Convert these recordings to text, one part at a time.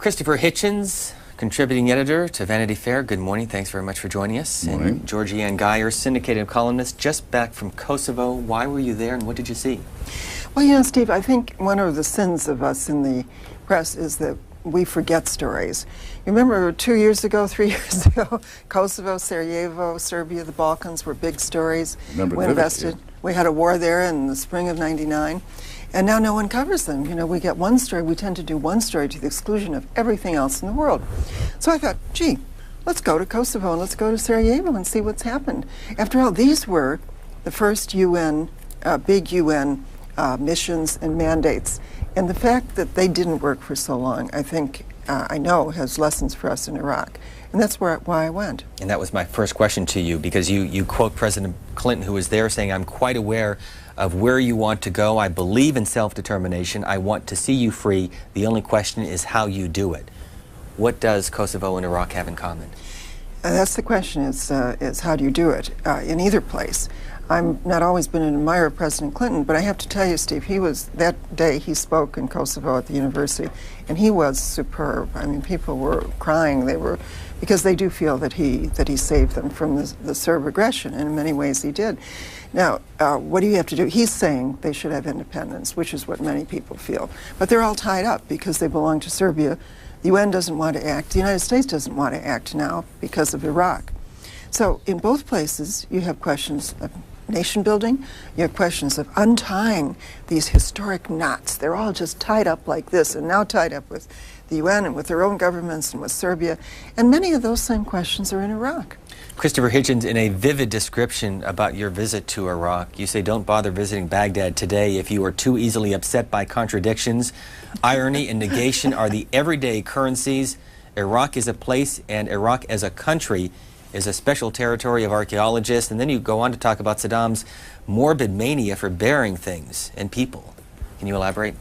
Christopher Hitchens, contributing editor to Vanity Fair. Good morning. Thanks very much for joining us. Good morning. And Georgianne Geyer, syndicated columnist, just back from Kosovo. Why were you there and what did you see? Well, you know, Steve, I think one of the sins of us in the press is that we forget stories. You remember 2 years ago, 3 years ago, Kosovo, Sarajevo, Serbia, the Balkans were big stories. We invested. We had a war there in the spring of '99. And now no one covers them. You know, we get one story, we tend to do one story to the exclusion of everything else in the world. So I thought, gee, let's go to Kosovo and let's go to Sarajevo and see what's happened. After all, these were the first UN, big UN missions and mandates. And the fact that they didn't work for so long, I think, I know, has lessons for us in Iraq. And that's why I went. And that was my first question to you, because you quote President Clinton, who was there, saying, I'm quite aware of where you want to go. I believe in self-determination. I want to see you free. The only question is how you do it. What does Kosovo and Iraq have in common? That's the question, is how do you do it in either place? I've not always been an admirer of President Clinton, but I have to tell you, Steve, that day he spoke in Kosovo at the university, and he was superb. I mean, people were crying. Because they do feel that he saved them from the Serb aggression, and in many ways he did. Now, what do you have to do? He's saying they should have independence, which is what many people feel. But they're all tied up because they belong to Serbia. The UN doesn't want to act. The United States doesn't want to act now because of Iraq. So in both places, you have questions of nation building, you have questions of untying these historic knots. They're all just tied up like this, and now tied up with the UN and with their own governments and with Serbia. And many of those same questions are in Iraq. Christopher Hitchens, in a vivid description about your visit to Iraq, you say don't bother visiting Baghdad today if you are too easily upset by contradictions. Irony and negation are the everyday currencies. Iraq is a place, and Iraq as a country is a special territory of archaeologists. And then you go on to talk about Saddam's morbid mania for burying things and people. Can you elaborate?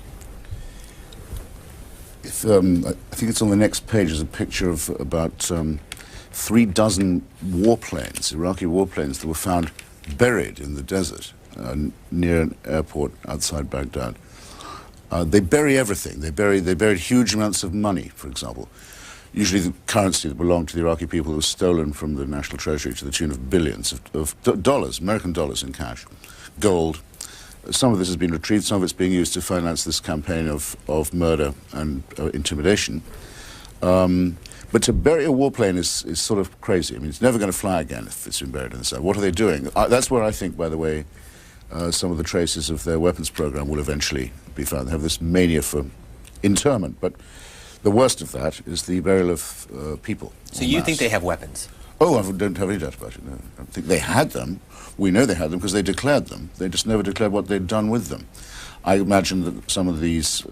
I think it's on the next page. There's a picture of about 3 dozen warplanes, Iraqi warplanes, that were found buried in the desert near an airport outside Baghdad. They bury everything. They buried huge amounts of money, for example. Usually the currency that belonged to the Iraqi people was stolen from the national treasury to the tune of billions of dollars, American dollars in cash, gold. Some of this has been retrieved, some of it's being used to finance this campaign of murder and intimidation. But to bury a warplane is sort of crazy. I mean, it's never going to fly again if it's been buried in the sand. What are they doing? That's where I think, by the way, some of the traces of their weapons program will eventually be found. They have this mania for interment, but the worst of that is the burial of people. So you think they have weapons? Oh, I don't have any doubt about it, no. I think they had them. We know they had them because they declared them. They just never declared what they'd done with them. I imagine that some of these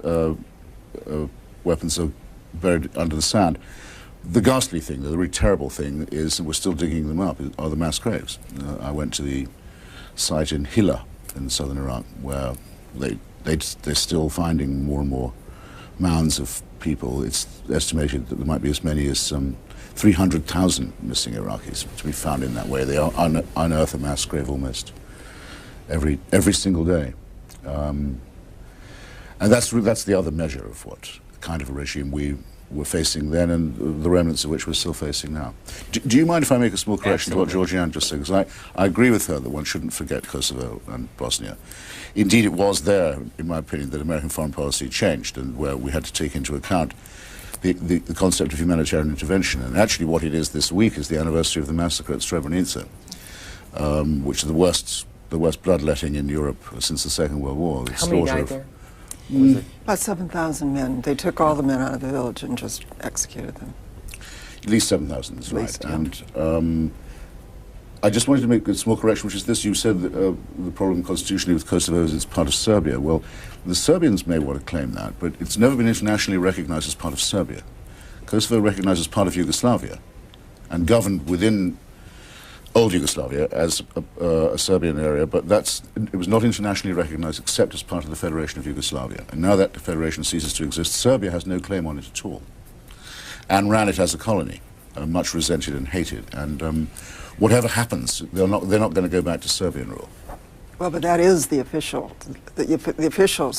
weapons are buried under the sand. The ghastly thing, the really terrible thing, is that we're still digging them up, are the mass graves. I went to the site in Hilla in southern Iraq, where they're still finding more and more mounds of people. It's estimated that there might be as many as 300,000 missing Iraqis to be found in that way. They unearth a mass grave almost every single day. And that's the other measure of what kind of a regime we were facing then, and the remnants of which we're still facing now. Do you mind if I make a small correction to what Georgianne just said? Because I agree with her that one shouldn't forget Kosovo and Bosnia. Indeed, it was there, in my opinion, that American foreign policy changed, and where we had to take into account the concept of humanitarian intervention. And actually what it is this week is the anniversary of the massacre at Srebrenica, which is the worst bloodletting in Europe since the Second World War. How many died there? About 7,000 men. They took all the men out of the village and just executed them. At least 7,000 is right. Yeah. And I just wanted to make a small correction, which is this. You said that the problem constitutionally with Kosovo is it's part of Serbia. Well, the Serbians may want to claim that, but it's never been internationally recognized as part of Serbia. Kosovo recognized as part of Yugoslavia and governed within old Yugoslavia as a Serbian area, but it was not internationally recognized except as part of the Federation of Yugoslavia. And now that the Federation ceases to exist, Serbia has no claim on it at all, and ran it as a colony, much resented and hated. And whatever happens, they're not going to go back to Serbian rule. Well, but that is the official, the official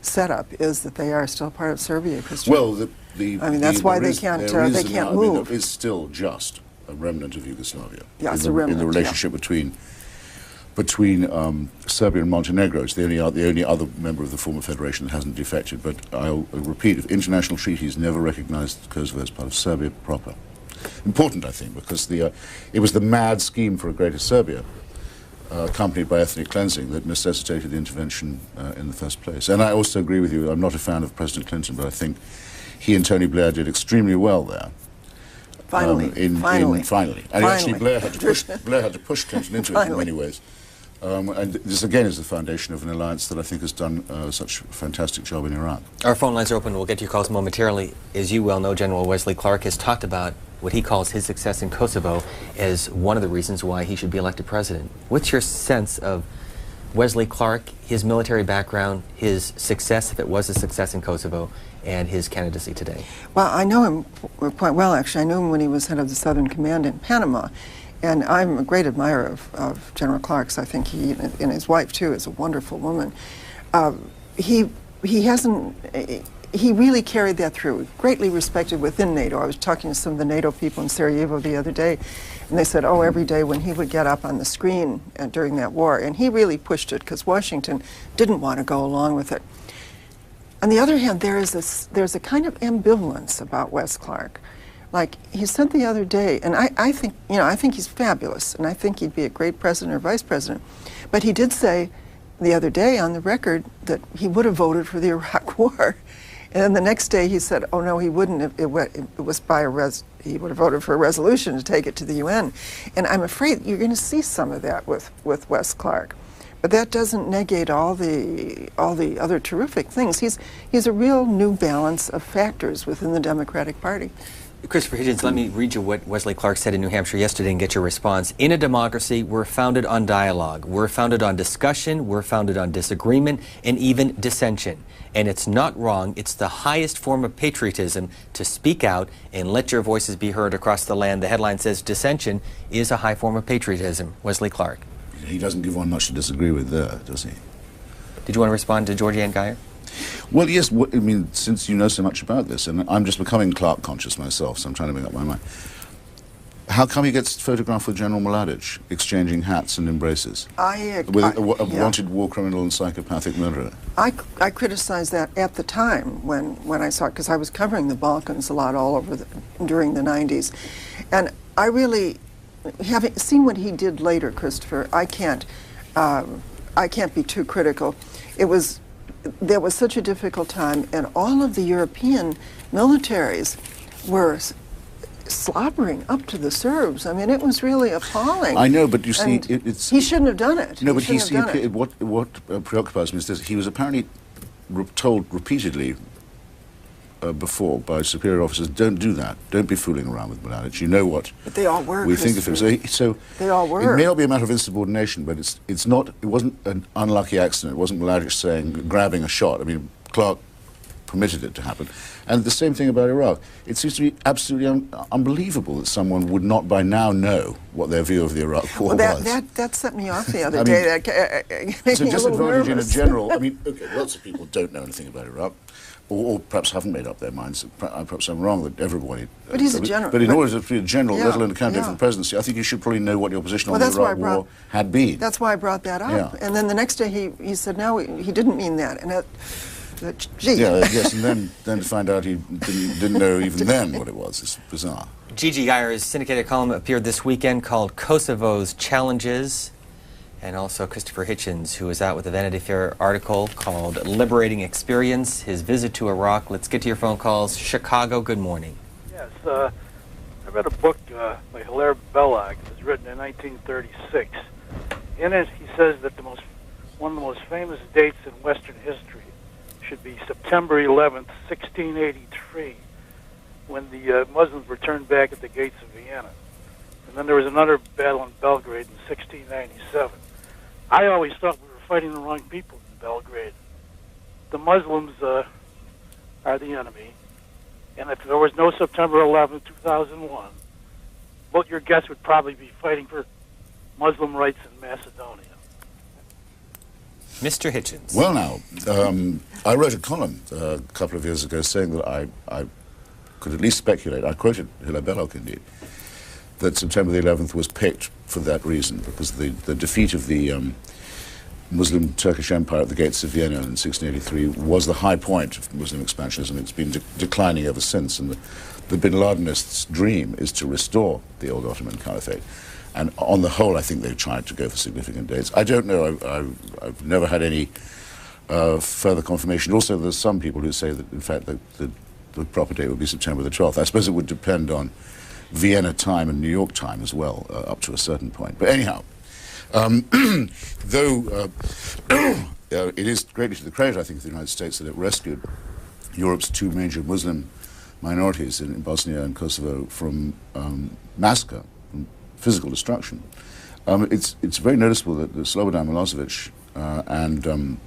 setup is that they are still part of Serbia, Christian. Well, I mean, that's why they can't move. I mean, there is still just a remnant of Yugoslavia. Yeah, it's a remnant. In the relationship between Serbia and Montenegro. It's the only other member of the former federation that hasn't defected. But I'll repeat, international treaties never recognized Kosovo as part of Serbia proper. Important, I think, because it was the mad scheme for a greater Serbia, accompanied by ethnic cleansing, that necessitated the intervention in the first place. And I also agree with you, I'm not a fan of President Clinton, but I think he and Tony Blair did extremely well there. Finally. And actually Blair had to push Clinton into it in many ways. And this again is the foundation of an alliance that I think has done such a fantastic job in Iraq. Our phone lines are open. We'll get to your calls momentarily. As you well know, General Wesley Clark has talked about what he calls his success in Kosovo as one of the reasons why he should be elected president. What's your sense of Wesley Clark, his military background, his success, if it was a success in Kosovo, and his candidacy today? Well, I know him quite well, actually. I knew him when he was head of the Southern Command in Panama. And I'm a great admirer of General Clark's. I think he, and his wife too, is a wonderful woman. He really carried that through, greatly respected within NATO. I was talking to some of the NATO people in Sarajevo the other day, and they said, oh, every day when he would get up on the screen during that war, and he really pushed it because Washington didn't want to go along with it. On the other hand, there's a kind of ambivalence about Wes Clark. Like he said the other day, and I think he's fabulous, and I think he'd be a great president or vice president. But he did say the other day on the record that he would have voted for the Iraq War, and then the next day he said, "Oh no, he wouldn't. It was by he would have voted for a resolution to take it to the UN." And I'm afraid you're going to see some of that with Wes Clark. But that doesn't negate all the other terrific things. He's a real new balance of factors within the Democratic Party. Christopher Hitchens, let me read you what Wesley Clark said in New Hampshire yesterday and get your response. In a democracy, we're founded on dialogue. We're founded on discussion. We're founded on disagreement and even dissension. And it's not wrong. It's the highest form of patriotism to speak out and let your voices be heard across the land. The headline says dissension is a high form of patriotism. Wesley Clark. He doesn't give one much to disagree with there, does he? Did you want to respond to Georgianne Geyer? Well, yes, I mean, since you know so much about this, and I'm just becoming Clark conscious myself, so I'm trying to make up my mind. How come he gets photographed with General Mladic, exchanging hats and embraces? With a wanted war criminal and psychopathic murderer? I criticized that at the time when I saw it, because I was covering the Balkans a lot all over during the 90s. And I really, having seen what he did later, Christopher, I can't be too critical. There was such a difficult time, and all of the European militaries were slobbering up to the Serbs. I mean, it was really appalling. I know, but you see, he shouldn't have done it. No, but what preoccupies me is this: he was apparently told repeatedly before by superior officers, "Don't do that. Don't be fooling around with Mladic. You know what?" But they all were. We think of him. So they all were. It may not be a matter of insubordination, but it's not. It wasn't an unlucky accident. It wasn't Mladic grabbing a shot. I mean, Clark permitted it to happen. And the same thing about Iraq. It seems to be absolutely unbelievable that someone would not by now know what their view of the Iraq War was. That set me off the other day. It's a disadvantage in a general. I mean, okay, lots of people don't know anything about Iraq. Or perhaps haven't made up their minds. Perhaps I'm wrong that everybody... But he's a general. But in order to be a general, let alone a candidate for the presidency, I think you should probably know what your position on the Iraq War had been. That's why I brought that up. Yeah. And then the next day he said, no, he didn't mean that. And gee. Yeah, yes, and then to find out he didn't know even then what it was. It's bizarre. Gigi Geyer's syndicated column appeared this weekend called Kosovo's Challenges. And also Christopher Hitchens, who is out with a Vanity Fair article called Liberating Experience, his visit to Iraq. Let's get to your phone calls. Chicago, good morning. Yes, I read a book by Hilaire Belloc. It was written in 1936. In it, he says that one of the most famous dates in Western history should be September 11th, 1683, when the Muslims were turned back at the gates of Vienna. And then there was another battle in Belgrade in 1697. I always thought we were fighting the wrong people in Belgrade. The Muslims are the enemy. And if there was no September 11, 2001, what your guess would probably be fighting for Muslim rights in Macedonia. Mr. Hitchens. Well, now, I wrote a column a couple of years ago saying that I could at least speculate, I quoted Hilaire Belloc indeed, that September the 11th was picked for that reason, because the defeat of the Muslim Turkish Empire at the gates of Vienna in 1683 was the high point of Muslim expansionism. It's been declining ever since, and the bin Ladenists' dream is to restore the old Ottoman Caliphate. And on the whole, I think they tried to go for significant dates. I don't know. I've never had any further confirmation. Also, there's some people who say that, in fact, the proper date would be September the 12th. I suppose it would depend on Vienna time and New York time as well, up to a certain point. But anyhow, though it is greatly to the credit, I think, of the United States that it rescued Europe's two major Muslim minorities in Bosnia and Kosovo from massacre, from physical destruction. It's very noticeable that Slobodan Milosevic and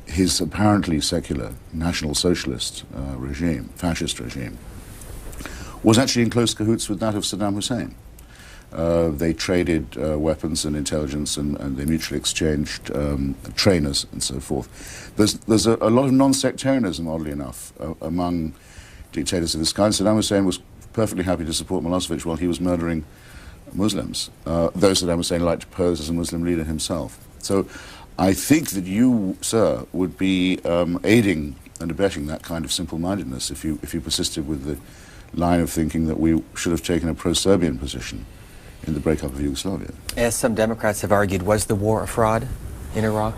his apparently secular National Socialist regime, fascist regime, was actually in close cahoots with that of Saddam Hussein. They traded weapons and intelligence, and they mutually exchanged trainers and so forth. There's a lot of non-sectarianism, oddly enough, among dictators of this kind. Saddam Hussein was perfectly happy to support Milosevic while he was murdering Muslims, though Saddam Hussein liked to pose as a Muslim leader himself. So I think that you, sir, would be aiding and abetting that kind of simple-mindedness if you persisted with the line of thinking that we should have taken a pro-Serbian position in the breakup of Yugoslavia. As some Democrats have argued, was the war a fraud in Iraq?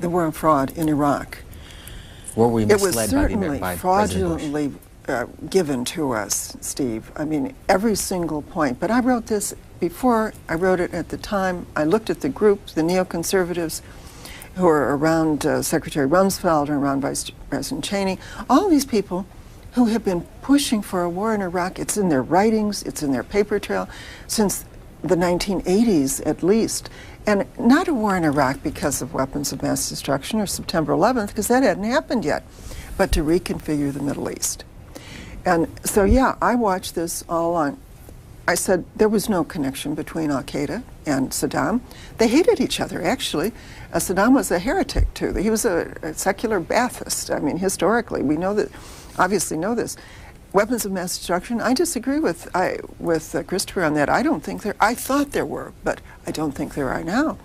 The war of fraud in Iraq. Were we misled It was certainly by fraudulently given to us, Steve. I mean, every single point. But I wrote this before. I wrote it at the time. I looked at the group, the neoconservatives, who are around Secretary Rumsfeld and around Vice President Cheney. All these people who have been pushing for a war in Iraq. It's in their writings, it's in their paper trail, since the 1980s at least. And not a war in Iraq because of weapons of mass destruction or September 11th, because that hadn't happened yet, but to reconfigure the Middle East. And so, yeah, I watched this all on. I said there was no connection between Al-Qaeda and Saddam. They hated each other, actually. Saddam was a heretic, too. He was a secular Ba'athist. I mean, historically, we know that. Obviously know this. Weapons of mass destruction, I disagree with Christopher on that. I don't think there, I thought there were, but I don't think there are now.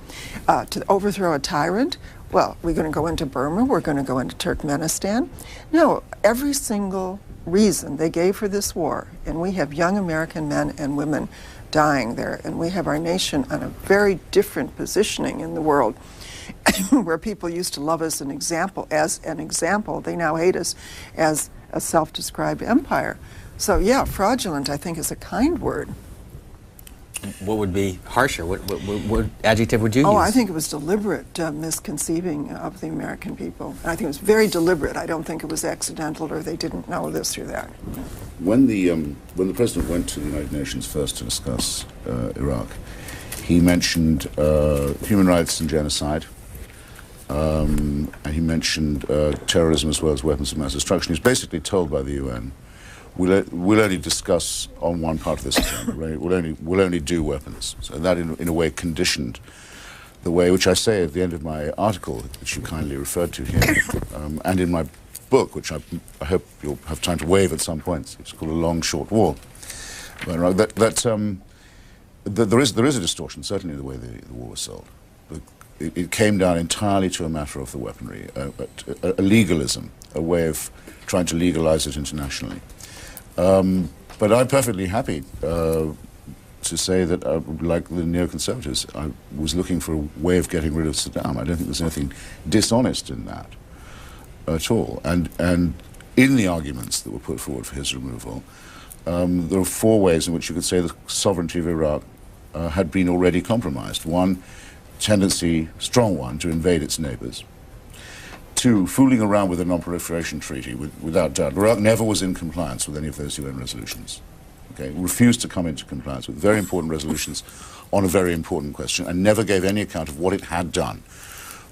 To overthrow a tyrant, well, we're going to go into Burma, we're going to go into Turkmenistan. No, every single reason they gave for this war, and we have young American men and women dying there, and we have our nation on a very different positioning in the world. Where people used to love us as an example, they now hate us as a self-described empire. So yeah, fraudulent, I think, is a kind word. What would be harsher? What adjective would you use? Oh, I think it was deliberate misconceiving of the American people. I think it was very deliberate. I don't think it was accidental or they didn't know this or that. When the president went to the United Nations first to discuss Iraq, he mentioned human rights and genocide. And he mentioned terrorism as well as weapons of mass destruction. He was basically told by the UN, we'll only discuss on one part of this agenda, right? We'll only do weapons. So that, in a way, conditioned the way, which I say at the end of my article, which you kindly referred to here, and in my book, which I hope you'll have time to wave at some point. It's called A Long, Short War. But there is a distortion, certainly in the way the war was sold. It came down entirely to a matter of the weaponry, a legalism, a way of trying to legalize it internationally. But I'm perfectly happy to say that, like the neoconservatives, I was looking for a way of getting rid of Saddam. I don't think there's anything dishonest in that at all. And in the arguments that were put forward for his removal, there are four ways in which you could say the sovereignty of Iraq had been already compromised. One, tendency, strong one, to invade its neighbors. Two, fooling around with a non-proliferation treaty, without doubt. Iraq never was in compliance with any of those UN resolutions. Okay, refused to come into compliance with very important resolutions on a very important question, and never gave any account of what it had done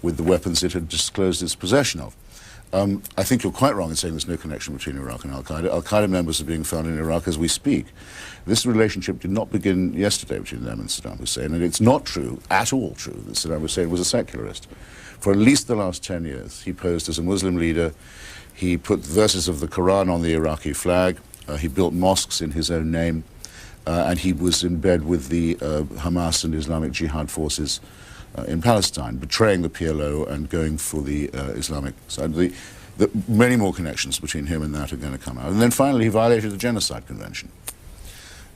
with the weapons it had disclosed its possession of. I think you're quite wrong in saying there's no connection between Iraq and al-Qaeda. Al-Qaeda members are being found in Iraq as we speak. This relationship did not begin yesterday between them and Saddam Hussein, and it's not true, at all true, that Saddam Hussein was a secularist. For at least the last 10 years, he posed as a Muslim leader. He put verses of the Quran on the Iraqi flag. He built mosques in his own name. And he was in bed with the Hamas and Islamic Jihad forces in Palestine, betraying the PLO and going for the Islamic side. Many more connections between him and that are going to come out. And then finally, he violated the Genocide Convention.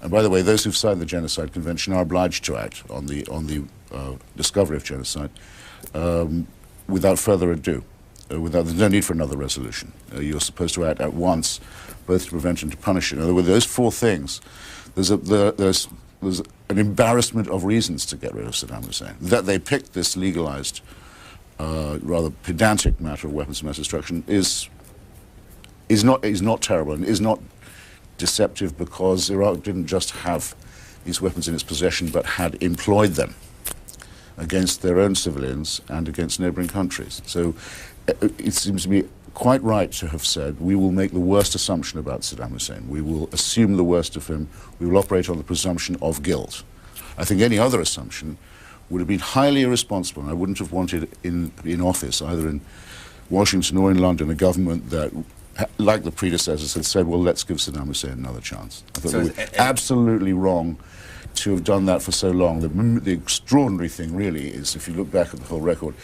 And by the way, those who've signed the Genocide Convention are obliged to act on the discovery of genocide without further ado. There's no need for another resolution. You're supposed to act at once, both to prevent and to punish it. In other words, those four things, there's an embarrassment of reasons to get rid of Saddam Hussein. That they picked this legalized, rather pedantic matter of weapons of mass destruction is not terrible and is not deceptive, because Iraq didn't just have these weapons in its possession, but had employed them against their own civilians and against neighboring countries. So it seems to me quite right to have said, we will make the worst assumption about Saddam Hussein. We will assume the worst of him. We will operate on the presumption of guilt. I think any other assumption would have been highly irresponsible, and I wouldn't have wanted in office, either in Washington or in London, a government that, like the predecessors, had said, well, let's give Saddam Hussein another chance. I thought it was absolutely wrong to have done that for so long. The extraordinary thing really is, if you look back at the whole record,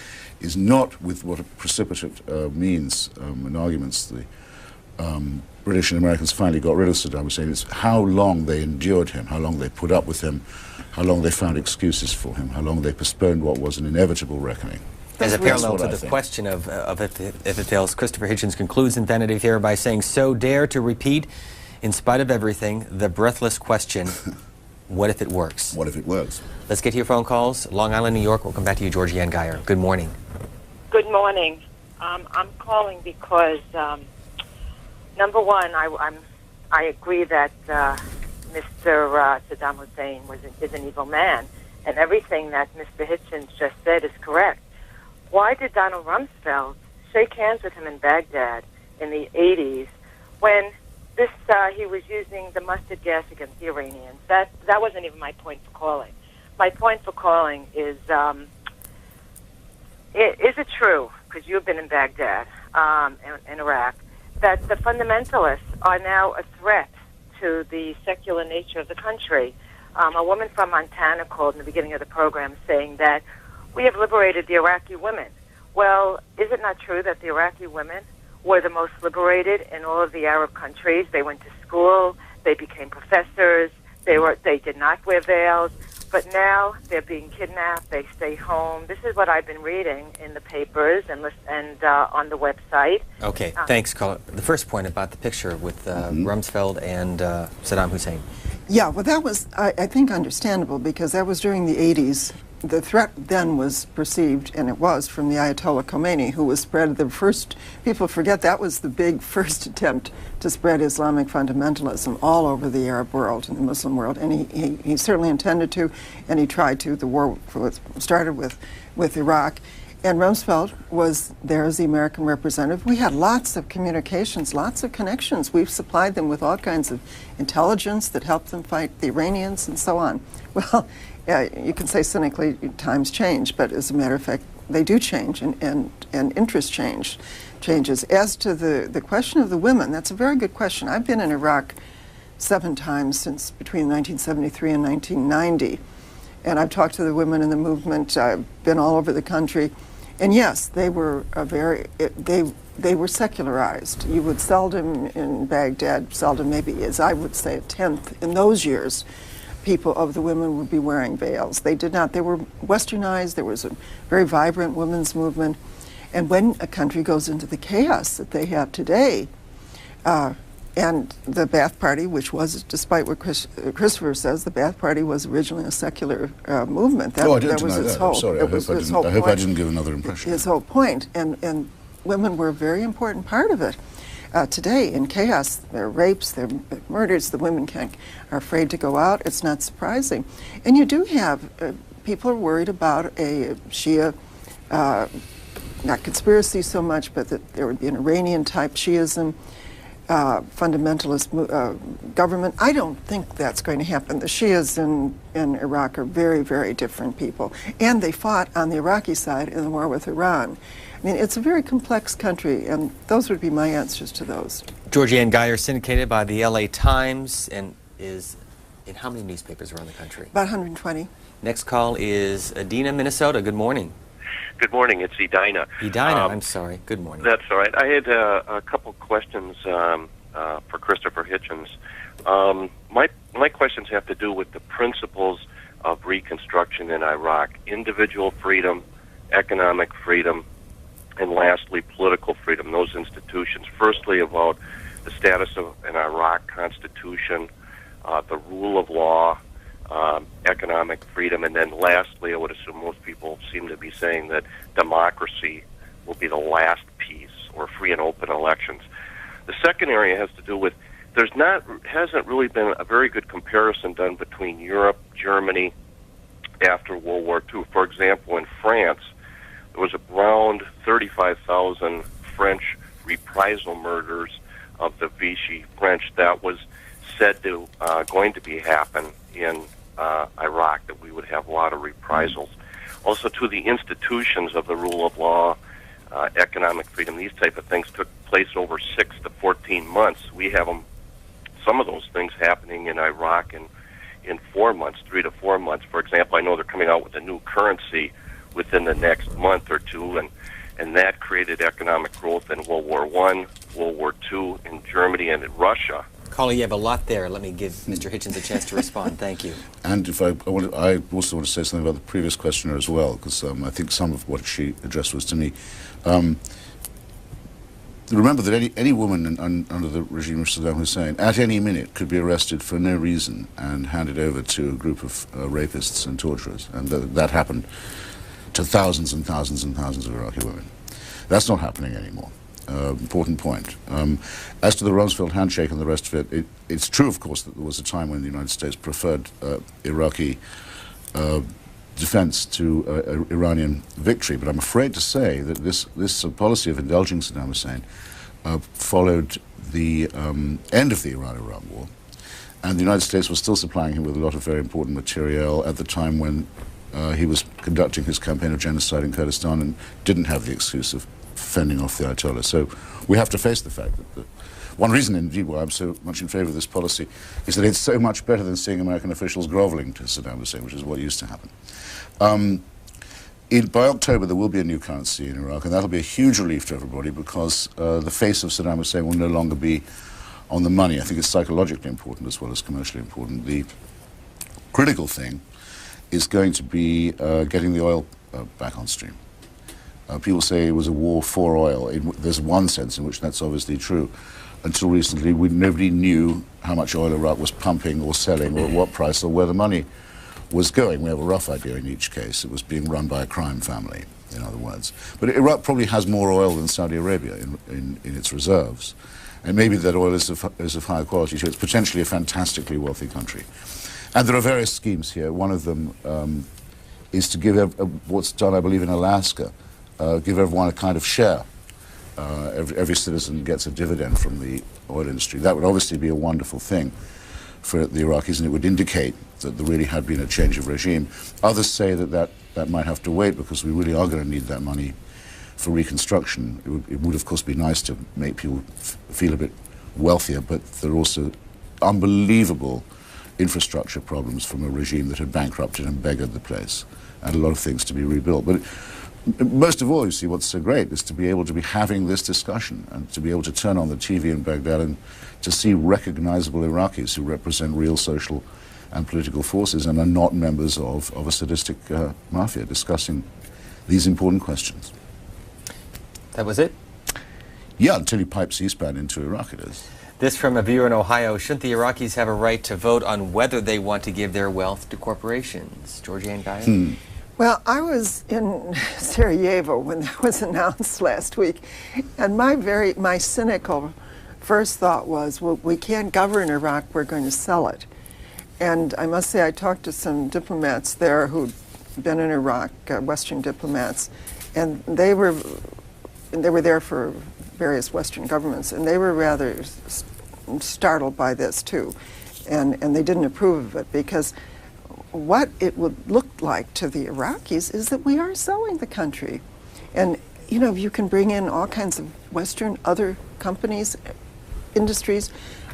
is not with what a precipitate means and arguments the British and Americans finally got rid of Saddam Hussein. It's how long they endured him, how long they put up with him, how long they found excuses for him, how long they postponed what was an inevitable reckoning. As a parallel to the question of if it fails, Christopher Hitchens concludes in Vanity Fair by saying, so dare to repeat, in spite of everything, the breathless question, what if it works? What if it works? Let's get to your phone calls. Long Island, New York. We'll come back to you, Georgianne Geyer. Good morning. Good morning. I'm calling because, number one, I agree that Mr. Saddam Hussein is an evil man, and everything that Mr. Hitchens just said is correct. Why did Donald Rumsfeld shake hands with him in Baghdad in the 80s when he was using the mustard gas against the Iranians? That wasn't even my point for calling. My point for calling is it true, because you've been in Baghdad, in Iraq, that the fundamentalists are now a threat to the secular nature of the country? A woman from Montana called in the beginning of the program saying that we have liberated the Iraqi women. Well, is it not true that the Iraqi women were the most liberated in all of the Arab countries? They went to school, they became professors, they did not wear veils, but now they're being kidnapped, they stay home. This is what I've been reading in the papers and on the website. Okay, thanks, caller. The first point about the picture with Rumsfeld and Saddam Hussein. Yeah, well, that was, I think, understandable, because that was during the 80s. The threat then was perceived, and it was, from the Ayatollah Khomeini, who was spread the first, people forget that was the big first attempt to spread Islamic fundamentalism all over the Arab world and the Muslim world, and he certainly intended to, and he tried to. The war started with Iraq, and Rumsfeld was there as the American representative. We had lots of communications, lots of connections. We've supplied them with all kinds of intelligence that helped them fight the Iranians and so on. Well, you can say cynically, times change, but as a matter of fact, they do change, and interest changes. As to the question of the women, that's a very good question. I've been in Iraq 7 times since between 1973 and 1990, and I've talked to the women in the movement. I've been all over the country, and yes, they were they were secularized. You would seldom in Baghdad, maybe, as I would say, a tenth in those years, people of the women would be wearing veils. They did not. They were westernized. There was a very vibrant women's movement. And when a country goes into the chaos that they have today, and the Ba'ath Party, which was, despite what Christopher says, the Ba'ath Party was originally a secular movement. That I didn't was deny its that. whole, I'm sorry. I hope I didn't give another impression. His whole point. And women were a very important part of it. Today, in chaos, there are rapes, there are murders, the women are afraid to go out. It's not surprising. And you do have, people are worried about a Shia not conspiracy so much, but that there would be an Iranian-type Shiism, fundamentalist government. I don't think that's going to happen. The Shias in Iraq are very, very different people, and they fought on the Iraqi side in the war with Iran. I mean, it's a very complex country, and those would be my answers to those. Georgianne Geyer, syndicated by the LA Times, and is in how many newspapers around the country? About 120. Next call is Edina, Minnesota. Good morning. Good morning. It's Edina. Edina, I'm sorry. Good morning. That's all right. I had a couple questions for Christopher Hitchens. My questions have to do with the principles of Reconstruction in Iraq: individual freedom, economic freedom, and lastly, political freedom. Those institutions. Firstly, about the status of an Iraq constitution, the rule of law, economic freedom, and then lastly, I would assume most people seem to be saying that democracy will be the last piece, or free and open elections. The second area has to do with hasn't really been a very good comparison done between Europe, Germany, after World War II. For example, in France, there was around 35,000 French reprisal murders of the Vichy French that was said to going to be happen in Iraq, that we would have a lot of reprisals. Also, to the institutions of the rule of law, economic freedom, these type of things took place over 6 to 14 months. We have some of those things happening in Iraq in 4 months, 3 to 4 months. For example, I know they're coming out with a new currency within the next month or two, and that created economic growth in World War I, World War II, in Germany and in Russia. Caller, you have a lot there. Let me give Mr. Hitchens a chance to respond. Thank you. And if I also want to say something about the previous questioner as well, because I think some of what she addressed was to me. Remember that any woman under the regime of Saddam Hussein at any minute could be arrested for no reason and handed over to a group of rapists and torturers, and that happened to thousands and thousands and thousands of Iraqi women. That's not happening anymore. Important point. As to the Rumsfeld handshake and the rest of it, it's true, of course, that there was a time when the United States preferred Iraqi defense to Iranian victory, but I'm afraid to say that this policy of indulging Saddam Hussein followed the end of the Iran-Iraq war, and the United States was still supplying him with a lot of very important material at the time when he was conducting his campaign of genocide in Kurdistan and didn't have the excuse of fending off the Ayatollah. So we have to face the fact that one reason, indeed, why I'm so much in favor of this policy is that it's so much better than seeing American officials groveling to Saddam Hussein, which is what used to happen. By October, there will be a new currency in Iraq, and that'll be a huge relief to everybody because the face of Saddam Hussein will no longer be on the money. I think it's psychologically important as well as commercially important. The critical thing is going to be getting the oil back on stream. People say it was a war for oil. There's one sense in which that's obviously true. Until recently, nobody knew how much oil Iraq was pumping or selling or at what price or where the money was going. We have a rough idea in each case. It was being run by a crime family, in other words. But Iraq probably has more oil than Saudi Arabia in its reserves. And maybe that oil is of higher quality, so it's potentially a fantastically wealthy country. And there are various schemes here. One of them is to give what's done, I believe, in Alaska, give everyone a kind of share. Every citizen gets a dividend from the oil industry. That would obviously be a wonderful thing for the Iraqis, and it would indicate that there really had been a change of regime. Others say that might have to wait because we really are going to need that money for reconstruction. It would of course, be nice to make people feel a bit wealthier, but there are also unbelievable infrastructure problems from a regime that had bankrupted and beggared the place, and a lot of things to be rebuilt. But most of all, you see, what's so great is to be able to be having this discussion and to be able to turn on the TV in Baghdad and to see recognizable Iraqis who represent real social and political forces and are not members of a sadistic mafia discussing these important questions. That was it? Yeah, until you pipe C-SPAN into Iraq, it is. This from a viewer in Ohio. Shouldn't the Iraqis have a right to vote on whether they want to give their wealth to corporations? Georgianne Geyer? Well, I was in Sarajevo when that was announced last week, and my cynical first thought was, well, we can't govern Iraq, we're going to sell it. And I must say, I talked to some diplomats there who'd been in Iraq, Western diplomats, And they were there for various Western governments, and they were rather startled by this too, and they didn't approve of it, because what it would look like to the Iraqis is that we are selling the country. And you know, you can bring in all kinds of Western other companies, industries,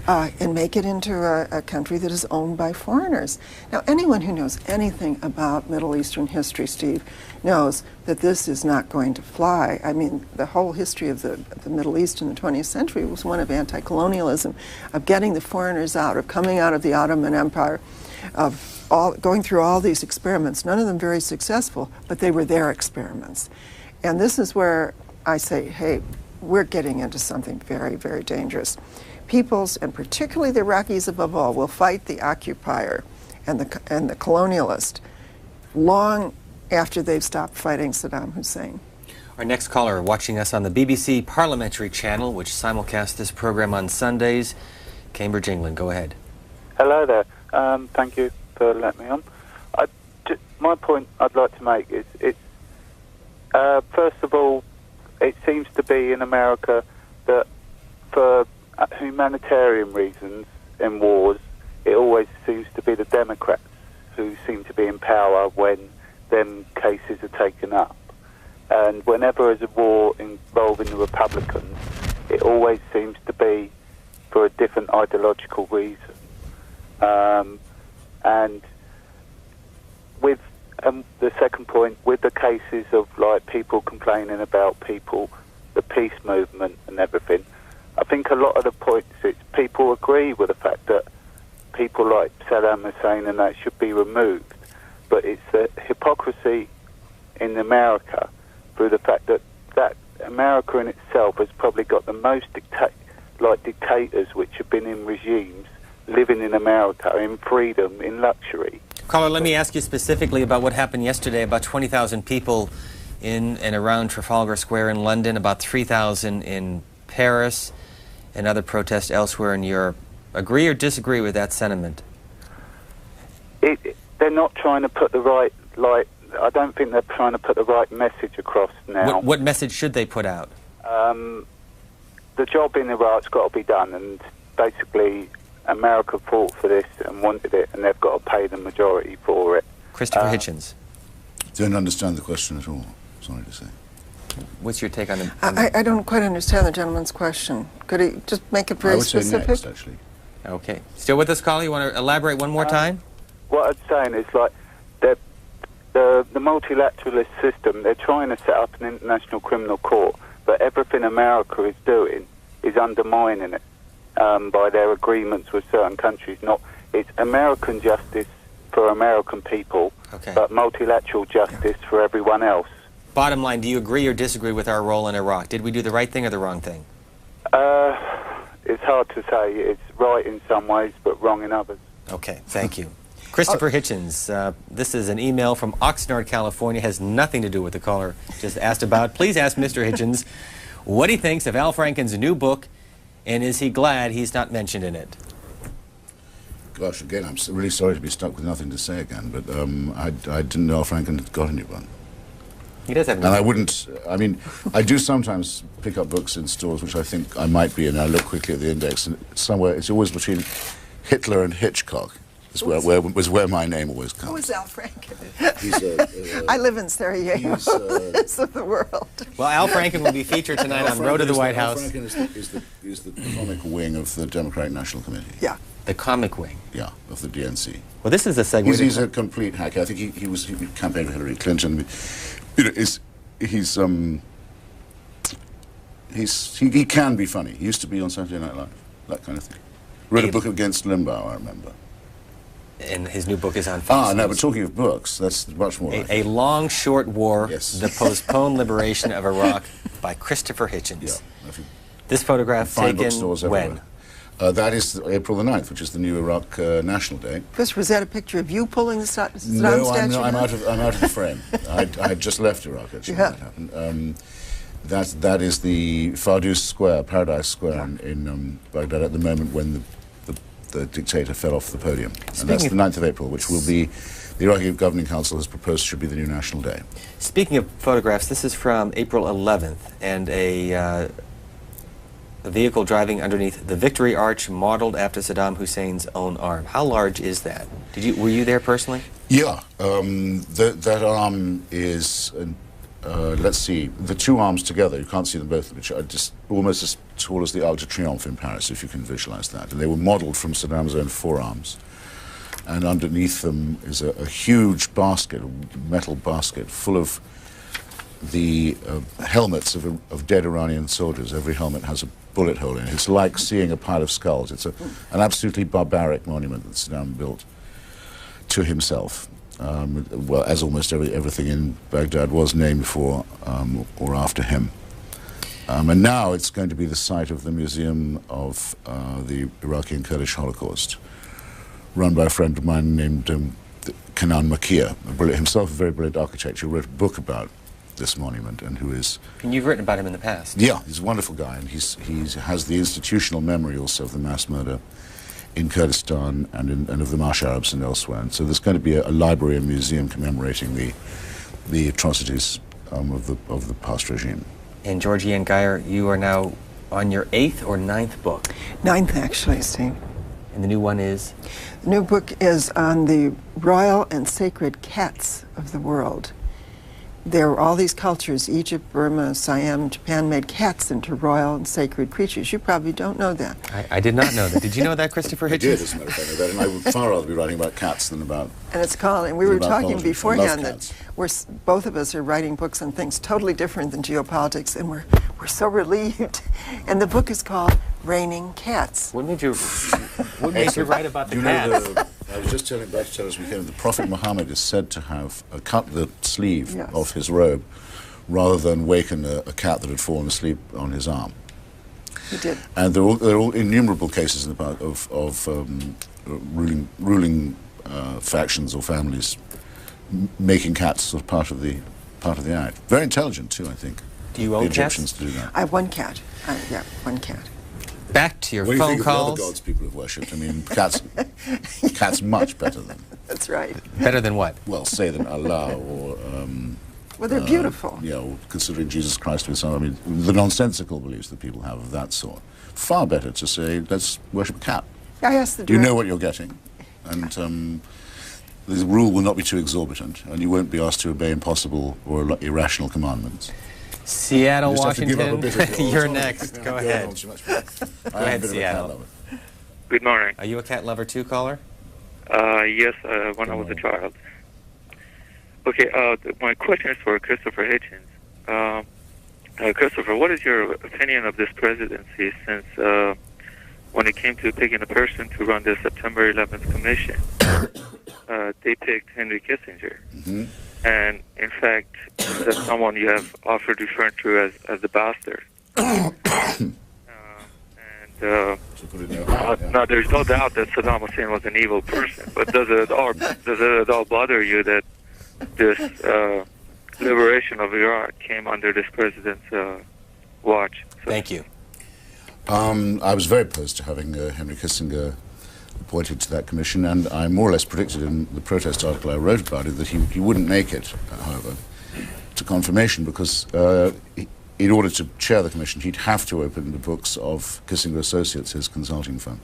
and make it into a country that is owned by foreigners. Now, anyone who knows anything about Middle Eastern history, Steve, knows that this is not going to fly. I mean, the whole history of the Middle East in the 20th century was one of anti-colonialism, of getting the foreigners out, of coming out of the Ottoman Empire, of going through all these experiments, none of them very successful, but they were their experiments. And this is where I say, hey, we're getting into something very, very dangerous. Peoples, and particularly the Iraqis above all, will fight the occupier and the colonialist long after they've stopped fighting Saddam Hussein. Our next caller, watching us on the BBC Parliamentary Channel, which simulcasts this program on Sundays, Cambridge, England. Go ahead. Hello there. Thank you for letting me on. My point I'd like to make is, first of all, it seems to be in America that for humanitarian reasons in wars, it always seems to be the Democrats who seem to be in power when them cases are taken up. And whenever there's a war involving the Republicans, it always seems to be for a different ideological reason. And with the second point, with the cases of like people complaining about people, the peace movement and everything, I think a lot of the points, it's people agree with the fact that people like Saddam Hussein and that should be removed. But it's the hypocrisy in America through the fact that America in itself has probably got the most dictators which have been in regimes living in America in freedom, in luxury. Caller, let me ask you specifically about what happened yesterday. About 20,000 people in and around Trafalgar Square in London, about 3,000 in Paris, and other protests elsewhere in Europe. Agree or disagree with that sentiment? They're not trying to put the right, I don't think they're trying to put the right message across now. What message should they put out? The job in Iraq's got to be done, and basically America fought for this and wanted it, and they've got to pay the majority for it. Christopher Hitchens. Don't understand the question at all, sorry to say. What's your take on it? I don't quite understand the gentleman's question. Could he just make it very specific? I would say next, actually. Okay. Still with us, caller? You want to elaborate one more time? What I'm saying is, like, the multilateralist system, they're trying to set up an international criminal court, but everything America is doing is undermining it by their agreements with certain countries. It's American justice for American people, but multilateral justice for everyone else. Bottom line, do you agree or disagree with our role in Iraq? Did we do the right thing or the wrong thing? It's hard to say. It's right in some ways, but wrong in others. Okay, thank you. Christopher Hitchens, this is an email from Oxnard, California. Has nothing to do with the caller just asked about. Please ask Mr. Hitchens what he thinks of Al Franken's new book, and is he glad he's not mentioned in it? Gosh, again, I'm really sorry to be stuck with nothing to say again, but I didn't know Al Franken had got any one. He does have. And I wouldn't. I mean, I do sometimes pick up books in stores which I think I might be, and I look quickly at the index, and somewhere it's always between Hitler and Hitchcock. Was where my name always comes. Who is Al Franken? I live in Sarajevo, this of the world. Well, Al Franken will be featured tonight on Road to the White House. Al Franken is the comic wing of the Democratic National Committee. Yeah. The comic wing. Yeah, of the DNC. Well, this is a segment. He's a complete hacker. I think he campaigned for Hillary Clinton. You know, he can be funny. He used to be on Saturday Night Live, that kind of thing. Wrote a book against Limbaugh, I remember. And his new book is on Fox. No, but talking of books, that's much more. A Long Short War, yes. The Postponed Liberation of Iraq by Christopher Hitchens. Yeah, this photograph taken when? That is April the 9th, which is the new Iraq National Day. Chris, was that a picture of you pulling the Saddam statue? No, I'm out of the frame. I had just left Iraq, actually, when that happened. That is the Fardous Square, Paradise Square in Baghdad at the moment when the the dictator fell off the podium. And that's the 9th of April, which will be, the Iraqi Governing Council has proposed should be the new national day. Speaking of photographs, this is from April 11th, and a vehicle driving underneath the Victory Arch modeled after Saddam Hussein's own arm. How large is that? Were you there personally? Yeah, that arm is, let's see, the two arms together, you can't see them both, which are just almost as tall as the Arc de Triomphe in Paris, if you can visualize that. And they were modeled from Saddam's own forearms. And underneath them is a huge basket, a metal basket, full of the helmets of dead Iranian soldiers. Every helmet has a bullet hole in it. It's like seeing a pile of skulls. It's an absolutely barbaric monument that Saddam built to himself. Well, as almost everything in Baghdad was named for or after him. And now it's going to be the site of the Museum of the Iraqi and Kurdish Holocaust, run by a friend of mine named Kenan Makir, himself a very brilliant architect who wrote a book about this monument and who is... And you've written about him in the past. Yeah, he's a wonderful guy, and he has the institutional memory also of the mass murder in Kurdistan and of the Marsh Arabs and elsewhere. And so there's going to be a library and museum commemorating the atrocities of the past regime. And Georgie Ann Geyer, you are now on your 8th or 9th book? 9th, actually, Steve. And the new one is? The new book is on the royal and sacred cats of the world. There were all these cultures, Egypt, Burma, Siam, Japan, made cats into royal and sacred creatures. You probably don't know that. I did not know that. Did you know that, Christopher Hitchens? I did, as a matter of fact, I know that, and I would far rather be writing about cats than about... And it's called, and we were talking politics. beforehand that both of us are writing books on things totally different than geopolitics, and we're so relieved. And the book is called Raining Cats. What made you write about the cats? I was just telling back to us weekend, the Prophet Muhammad is said to have cut the sleeve of his robe rather than waken a cat that had fallen asleep on his arm. He did. And there are all innumerable cases in the past of ruling factions or families making cats sort of part of the act. Very intelligent too, I think. Do you own the Egyptians cats? to do that. I have one cat. Yeah, one cat. Back to your phone phone calls. calls. What do you think of the other gods people have worshipped? I mean, cats much better than... That's right. Better than what? Well, say than Allah or... well, they're beautiful. Yeah, or considering Jesus Christ to be some... I mean, the nonsensical beliefs that people have of that sort. Far better to say, let's worship a cat. I asked the You know what you're getting. And the rule will not be too exorbitant, and you won't be asked to obey impossible or irrational commandments. Seattle, Washington, you're next. Go ahead. Go ahead, Seattle. Good morning. Are you a cat lover too, caller? Yes, when I was a child. Okay, my question is for Christopher Hitchens. Christopher, what is your opinion of this presidency since when it came to picking a person to run the September 11th commission, they picked Henry Kissinger. Mm-hmm. And in fact, that's someone you have offered referring to as the bastard. Now, there's no doubt that Saddam Hussein was an evil person, but does it at all bother you that this liberation of Iraq came under this president's watch? So, thank you. I was very opposed to having Henry Kissinger appointed to that commission, and I more or less predicted in the protest article I wrote about it that he wouldn't make it, however, to confirmation, because in order to chair the commission, he'd have to open the books of Kissinger Associates, his consulting firm.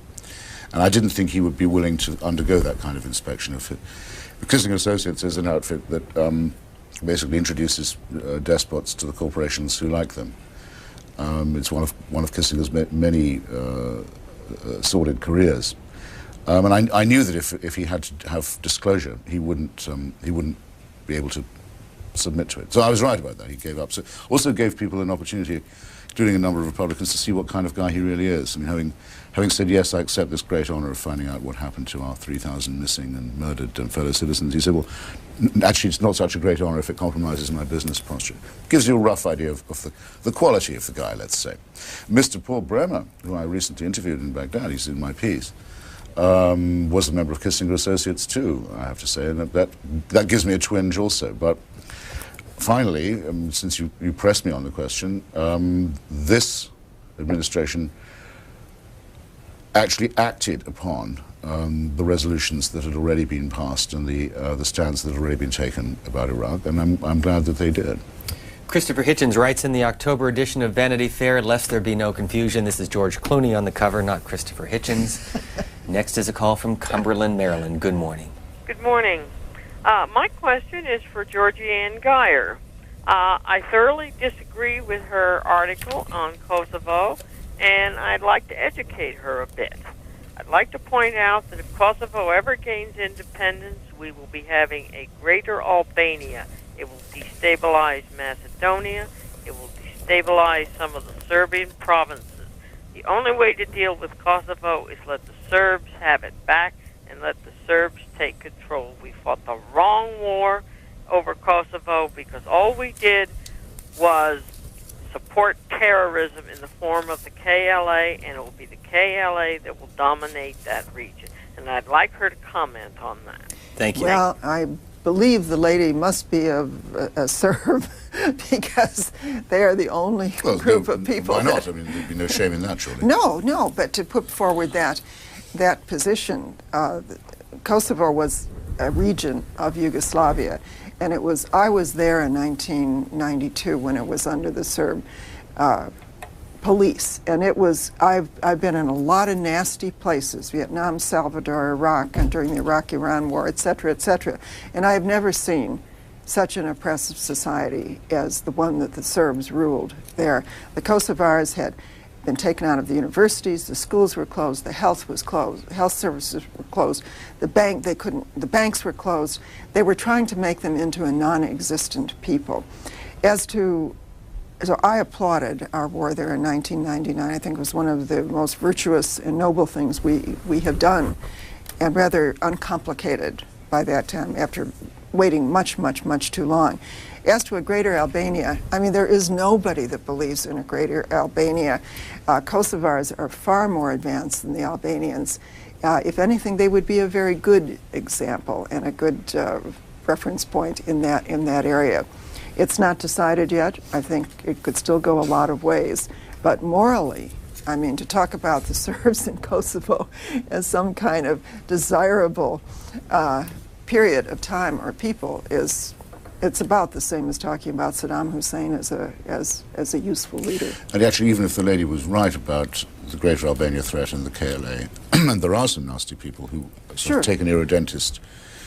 And I didn't think he would be willing to undergo that kind of inspection. Kissinger Associates is an outfit that basically introduces despots to the corporations who like them. It's one of Kissinger's many sordid careers. And I knew that if he had to have disclosure, he wouldn't be able to submit to it. So I was right about that. He gave up. So also gave people an opportunity, including a number of Republicans, to see what kind of guy he really is. I mean, having said, yes, I accept this great honor of finding out what happened to our 3,000 missing and murdered fellow citizens, he said, well, actually, it's not such a great honor if it compromises my business posture. Gives you a rough idea of the quality of the guy, let's say. Mr. Paul Bremer, who I recently interviewed in Baghdad, he's in my piece, was a member of Kissinger Associates too, I have to say, and that gives me a twinge also. But finally, since you pressed me on the question, this administration actually acted upon the resolutions that had already been passed and the stands that had already been taken about Iraq, and I'm glad that they did. Christopher Hitchens writes in the October edition of Vanity Fair, lest there be no confusion, this is George Clooney on the cover, not Christopher Hitchens. Next is a call from Cumberland, Maryland. Good morning. Good morning. My question is for Georgie Ann Geyer. I thoroughly disagree with her article on Kosovo, and I'd like to educate her a bit. I'd like to point out that if Kosovo ever gains independence, we will be having a greater Albania. It will destabilize Macedonia. It will destabilize some of the Serbian provinces. The only way to deal with Kosovo is let the Serbs have it back and let the Serbs take control. We fought the wrong war over Kosovo because all we did was support terrorism in the form of the KLA, and it will be the KLA that will dominate that region. And I'd like her to comment on that. Thank you. Well, I believe the lady must be a Serb because they are the only group of people. Why not? I mean, there'd be no shame in that, surely. No, but to put forward that position, Kosovo was a region of Yugoslavia, and I was there in 1992 when it was under the Serb police, and I've been in a lot of nasty places: Vietnam, Salvador, Iraq, and during the Iraq-Iran War, etc., and I have never seen such an oppressive society as the one that the Serbs ruled there. The Kosovars had been taken out of the universities, the schools were closed, the health was closed, health services were closed, the banks were closed. They were trying to make them into a non-existent people. So I applauded our war there in 1999. I think it was one of the most virtuous and noble things we have done, and rather uncomplicated by that time after waiting much, much, much too long. As to a greater Albania, I mean, there is nobody that believes in a greater Albania. Kosovars are far more advanced than the Albanians. If anything, they would be a very good example and a good reference point in that area. It's not decided yet. I think it could still go a lot of ways. But morally, I mean, to talk about the Serbs in Kosovo as some kind of desirable period of time or people it's about the same as talking about Saddam Hussein as a useful leader. And actually, even if the lady was right about the Greater Albania threat and the KLA, and there are some nasty people who sort of take an irredentist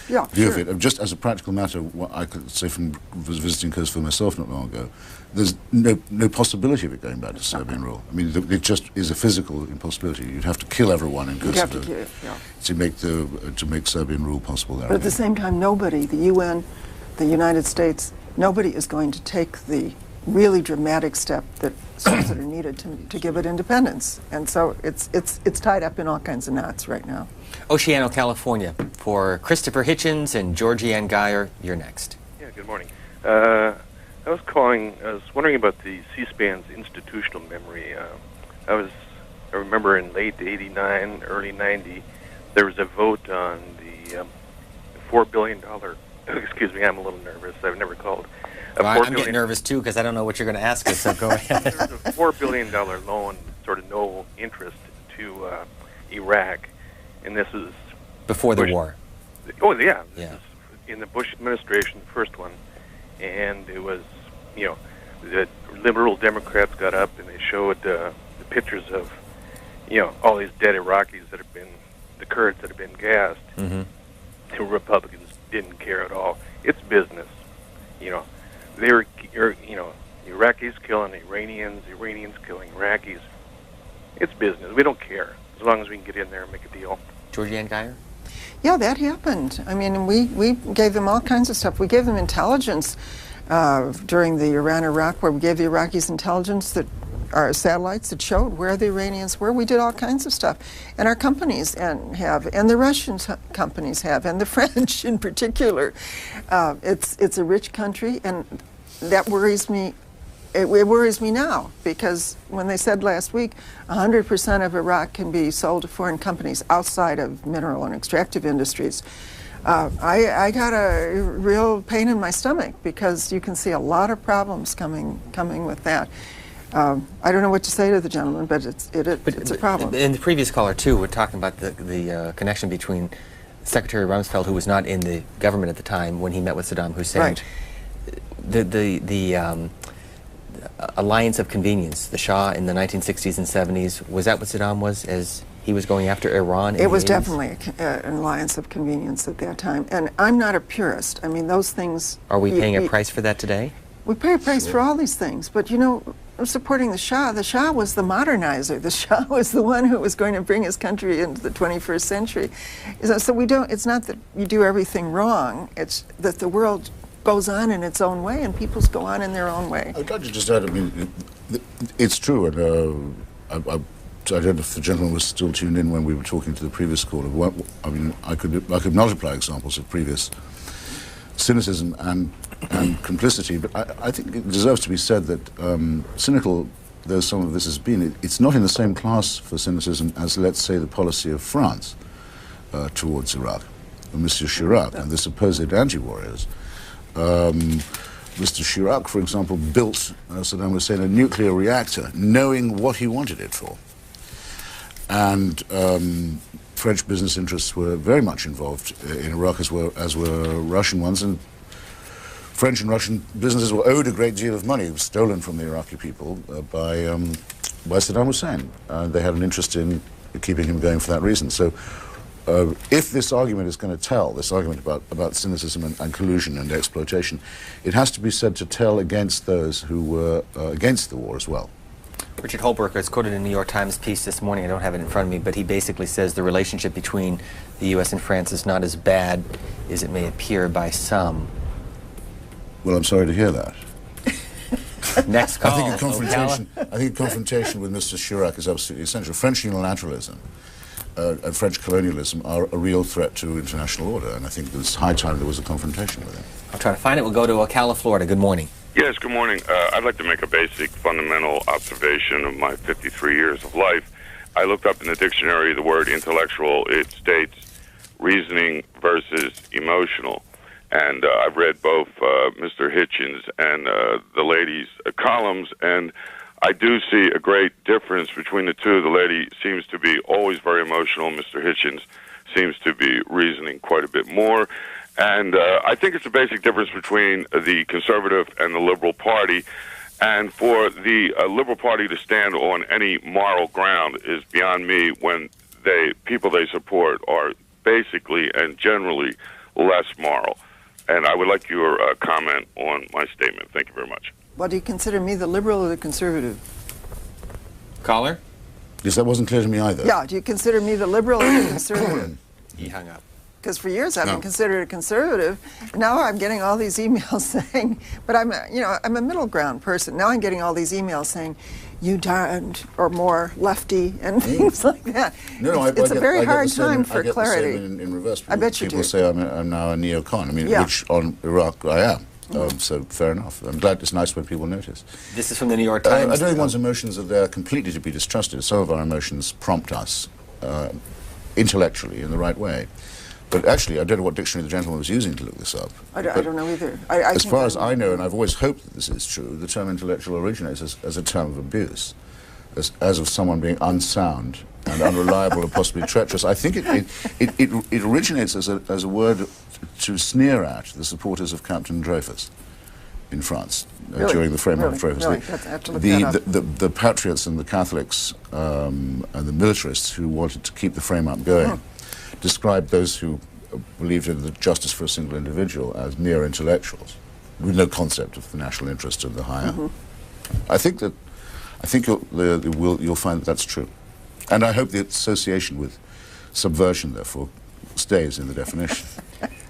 view of it. Just as a practical matter, what I could say from visiting Kosovo myself not long ago, there's no possibility of it going back to Serbian rule. I mean, it just is a physical impossibility. You'd have to kill everyone in Kosovo to make Serbian rule possible there. But at the same time, nobody, the UN, the United States, nobody is going to take the really dramatic step that are needed to give it independence. And so it's tied up in all kinds of knots right now. Oceano, California. For Christopher Hitchens and Georgie Ann Geyer, you're next. Yeah, good morning. I was wondering about the C-SPAN's institutional memory. I remember in late 89, early 90, there was a vote on the $4 billion excuse me, I'm a little nervous. I've never called. I'm getting nervous too because I don't know what you're going to ask us, so go ahead. There's a $4 billion loan, sort of no interest, to Iraq, and this is... Before the war. Oh, yeah. This is in the Bush administration, the first one, and it was, the liberal Democrats got up and they showed the pictures of, all these dead Iraqis that have been, the Kurds that have been gassed. Mm-hmm. The Republicans didn't care at all. It's business. They were, Iraqis killing Iranians, Iranians killing Iraqis. It's business. We don't care as long as we can get in there and make a deal. Georgie Ann Geyer? Yeah, that happened. I mean, we gave them all kinds of stuff. We gave them intelligence during the Iran-Iraq war. We gave the Iraqis intelligence that our satellites that showed where the Iranians were. We did all kinds of stuff. And our companies and the Russian companies have, and the French in particular. It's a rich country, and that worries me. It worries me now, because when they said last week 100% of Iraq can be sold to foreign companies outside of mineral and extractive industries, I got a real pain in my stomach, because you can see a lot of problems coming with that. I don't know what to say to the gentleman, but it's a problem. And the previous caller, too, were talking about the connection between Secretary Rumsfeld, who was not in the government at the time when he met with Saddam Hussein. Right. The alliance of convenience, the Shah in the 1960s and 70s, was that what Saddam was as he was going after Iran? It was definitely an alliance of convenience at that time. And I'm not a purist. I mean, those things... Are we paying a price for that today? We pay a price for all these things. But, you know, I'm supporting the Shah. The Shah was the modernizer. The Shah was the one who was going to bring his country into the 21st century. So we don't... It's not that you do everything wrong. It's that the world goes on in its own way, and peoples go on in their own way. I'd like to just add, I mean, it's true, and I don't know if the gentleman was still tuned in when we were talking to the previous caller. I mean, I could multiply examples of previous cynicism and complicity, but I think it deserves to be said that cynical though some of this has been, it's not in the same class for cynicism as, let's say, the policy of France towards Iraq, Mr. Chirac and the supposed anti-warriors. Mr. Chirac, for example, built, Saddam Hussein, a nuclear reactor, knowing what he wanted it for. And French business interests were very much involved in Iraq, as were Russian ones, and French and Russian businesses were owed a great deal of money. It was stolen from the Iraqi people by Saddam Hussein. They had an interest in keeping him going for that reason. So if this argument is going to tell, this argument about cynicism and collusion and exploitation, it has to be said to tell against those who were against the war as well. Richard Holbrooke is quoted in a New York Times piece this morning. I don't have it in front of me, but he basically says the relationship between the U.S. and France is not as bad as it may appear by some. Well, I'm sorry to hear that. Next call. I think a confrontation with Mr. Chirac is absolutely essential. French unilateralism and French colonialism are a real threat to international order, and I think it's high time there was a confrontation with him. I'll try to find it. We'll go to Ocala, Florida. Good morning. Yes, good morning. I'd like to make a basic, fundamental observation of my 53 years of life. I looked up in the dictionary the word intellectual. It states reasoning versus emotional. And I've read both Mr. Hitchens and the lady's columns, and I do see a great difference between the two. The lady seems to be always very emotional. Mr. Hitchens seems to be reasoning quite a bit more. And I think it's a basic difference between the conservative and the liberal party. And for the liberal party to stand on any moral ground is beyond me when people they support are basically and generally less moral. And I would like your comment on my statement. Thank you very much. Well, do you consider me the liberal or the conservative? Caller? Yes, that wasn't clear to me either. Yeah, do you consider me the liberal or the conservative? He hung up. Because for years I've been considered a conservative. Now I'm getting all these emails saying, but I'm a middle ground person. Now I'm getting all these emails saying, you darned or more lefty and things like that. It's a very hard time for clarity. I get the same in reverse. I bet you do. People say I'm now a neocon. I mean, which on Iraq I am. So fair enough. I'm glad it's nice when people notice. This is from the New York Times. I don't think one's emotions are there completely to be distrusted. Some of our emotions prompt us intellectually in the right way. But actually, I don't know what dictionary the gentleman was using to look this up. I don't know either. As far as I know, and I've always hoped that this is true, the term intellectual originates as a term of abuse, as of someone being unsound and unreliable and possibly treacherous. I think it originates as a word to sneer at the supporters of Captain Dreyfus in France during the framing of Dreyfus. The patriots and the Catholics and the militarists who wanted to keep the frame-up going described those who believed in the justice for a single individual as mere intellectuals, with no concept of the national interest of the higher. I think you'll find that that's true, and I hope the association with subversion, therefore, stays in the definition.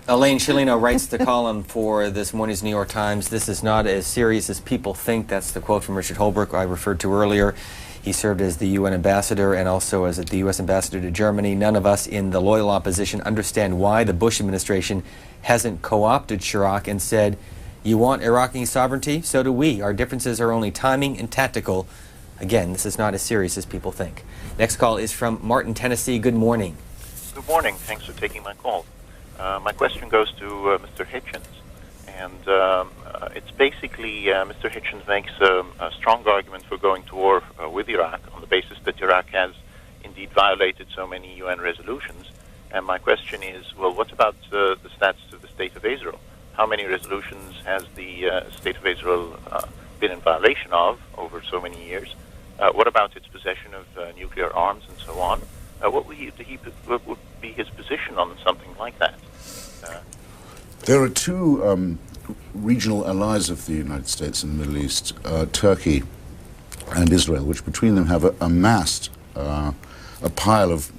Elaine Scialino writes the column for this morning's New York Times. This is not as serious as people think. That's the quote from Richard Holbrooke I referred to earlier. He served as the UN ambassador and also as the U.S. ambassador to Germany. None of us in the loyal opposition understand why the Bush administration hasn't co-opted Chirac and said, you want Iraqi sovereignty? So do we. Our differences are only timing and tactical. Again, this is not as serious as people think. Next call is from Martin, Tennessee. Good morning. Good morning. Thanks for taking my call. My question goes to Mr. Hitchens. And it's basically, Mr. Hitchens makes a strong argument for going to war with Iraq on the basis that Iraq has indeed violated so many UN resolutions. And my question is, well, what about the status of the State of Israel? How many resolutions has the State of Israel been in violation of over so many years? What about its possession of nuclear arms and so on? What would be his position on something like that? There are two regional allies of the United States in the Middle East, Turkey and Israel, which between them have amassed a pile of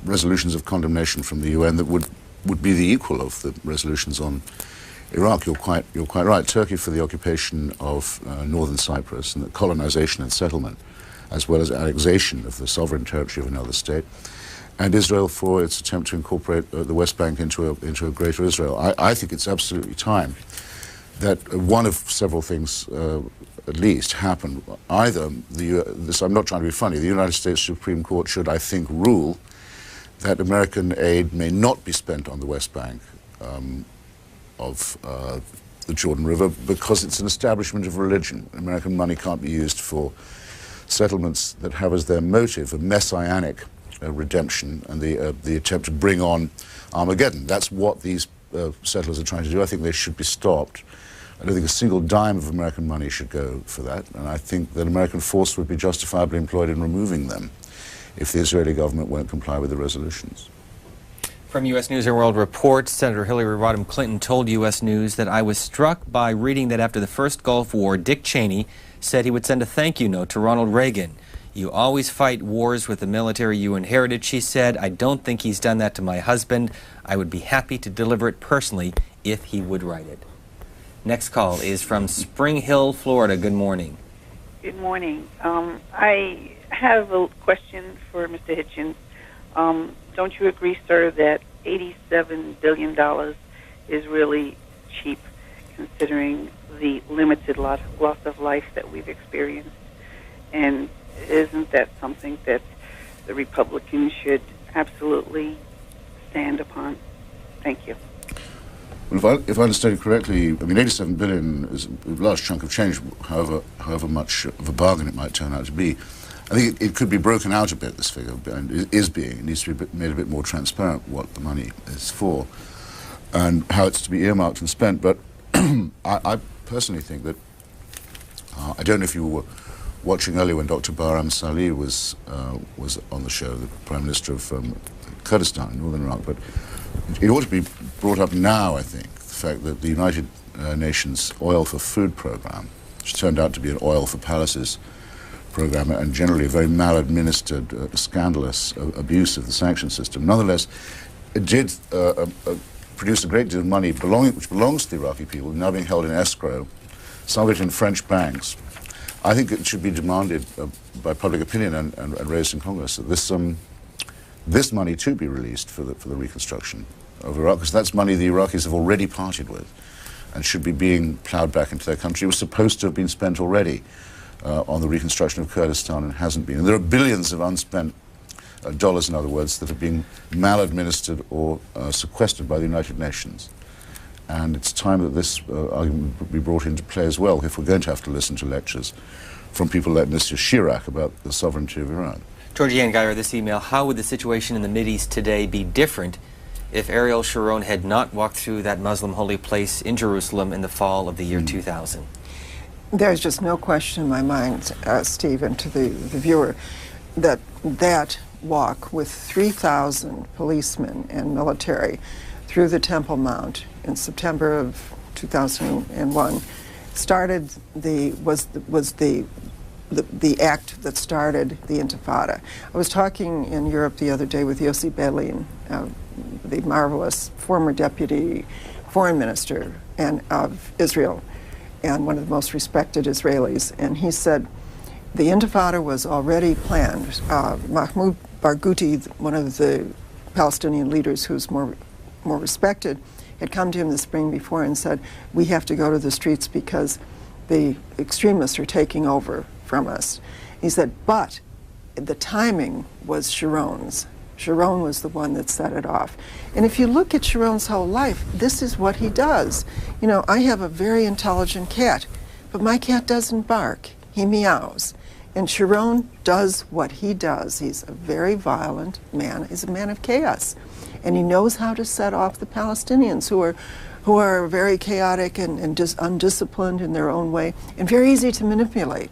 resolutions of condemnation from the UN that would be the equal of the resolutions on Iraq. You're quite right. Turkey for the occupation of northern Cyprus and the colonization and settlement, as well as annexation of the sovereign territory of another state, and Israel for its attempt to incorporate the West Bank into a greater Israel. I think it's absolutely time that one of several things at least happen. Either I'm not trying to be funny, the United States Supreme Court should, I think, rule that American aid may not be spent on the West Bank of the Jordan River because it's an establishment of religion. American money can't be used for settlements that have as their motive a messianic redemption and the attempt to bring on Armageddon. That's what these settlers are trying to do. I think they should be stopped. I don't think a single dime of American money should go for that, and I think that American force would be justifiably employed in removing them if the Israeli government won't comply with the resolutions. From U.S. News and World Report, Senator Hillary Rodham Clinton told U.S. News that I was struck by reading that after the first Gulf War, Dick Cheney said he would send a thank you note to Ronald Reagan. You always fight wars with the military you inherited, she said. I don't think he's done that to my husband. I would be happy to deliver it personally if he would write it. Next call is from Spring Hill, Florida. Good morning. Good morning. I have a question for Mr. Hitchens. Don't you agree, sir, that $87 billion is really cheap considering the limited loss of life that we've experienced? And isn't that something that the Republicans should absolutely stand upon? Thank you. Well, if I understand it correctly, I mean, 87 billion is a large chunk of change, however much of a bargain it might turn out to be. I think it could be broken out a bit, this figure, and it is being. It needs to be made a bit more transparent what the money is for and how it's to be earmarked and spent. But I personally think that, I don't know if you were watching earlier when Dr. Bahram Salih was on the show, the Prime Minister of Kurdistan in northern Iraq, but it ought to be brought up now, I think, the fact that the United Nations Oil for Food program, which turned out to be an oil for palaces program and generally a very maladministered, scandalous abuse of the sanction system, nonetheless, it did produce a great deal of money which belongs to the Iraqi people, now being held in escrow, some of it in French banks. I think it should be demanded by public opinion and raised in Congress that this money too be released for the reconstruction of Iraq, because that's money the Iraqis have already parted with and should be being ploughed back into their country. It was supposed to have been spent already on the reconstruction of Kurdistan and hasn't been. And there are billions of unspent dollars, in other words, that are being maladministered or sequestered by the United Nations. And it's time that this argument be brought into play as well if we're going to have to listen to lectures from people like Mr. Chirac about the sovereignty of Iran. Georgianne Geyer, this email, how would the situation in the Mideast today be different if Ariel Sharon had not walked through that Muslim holy place in Jerusalem in the fall of the year 2000? There's just no question in my mind, Steve, and to the viewer, that walk with 3,000 policemen and military through the Temple Mount in September of 2001 was the act that started the Intifada. I was talking in Europe the other day with Yossi Beilin, the marvelous former deputy foreign minister of Israel and one of the most respected Israelis, and he said the Intifada was already planned. Mahmoud Barghouti, one of the Palestinian leaders who's more respected, had come to him the spring before and said, we have to go to the streets because the extremists are taking over from us. He said, but the timing was Sharon's. Sharon was the one that set it off. And if you look at Sharon's whole life, this is what he does. You know, I have a very intelligent cat, but my cat doesn't bark. He meows. And Sharon does what he does. He's a very violent man. He's a man of chaos. And he knows how to set off the Palestinians who are very chaotic and just undisciplined in their own way and very easy to manipulate.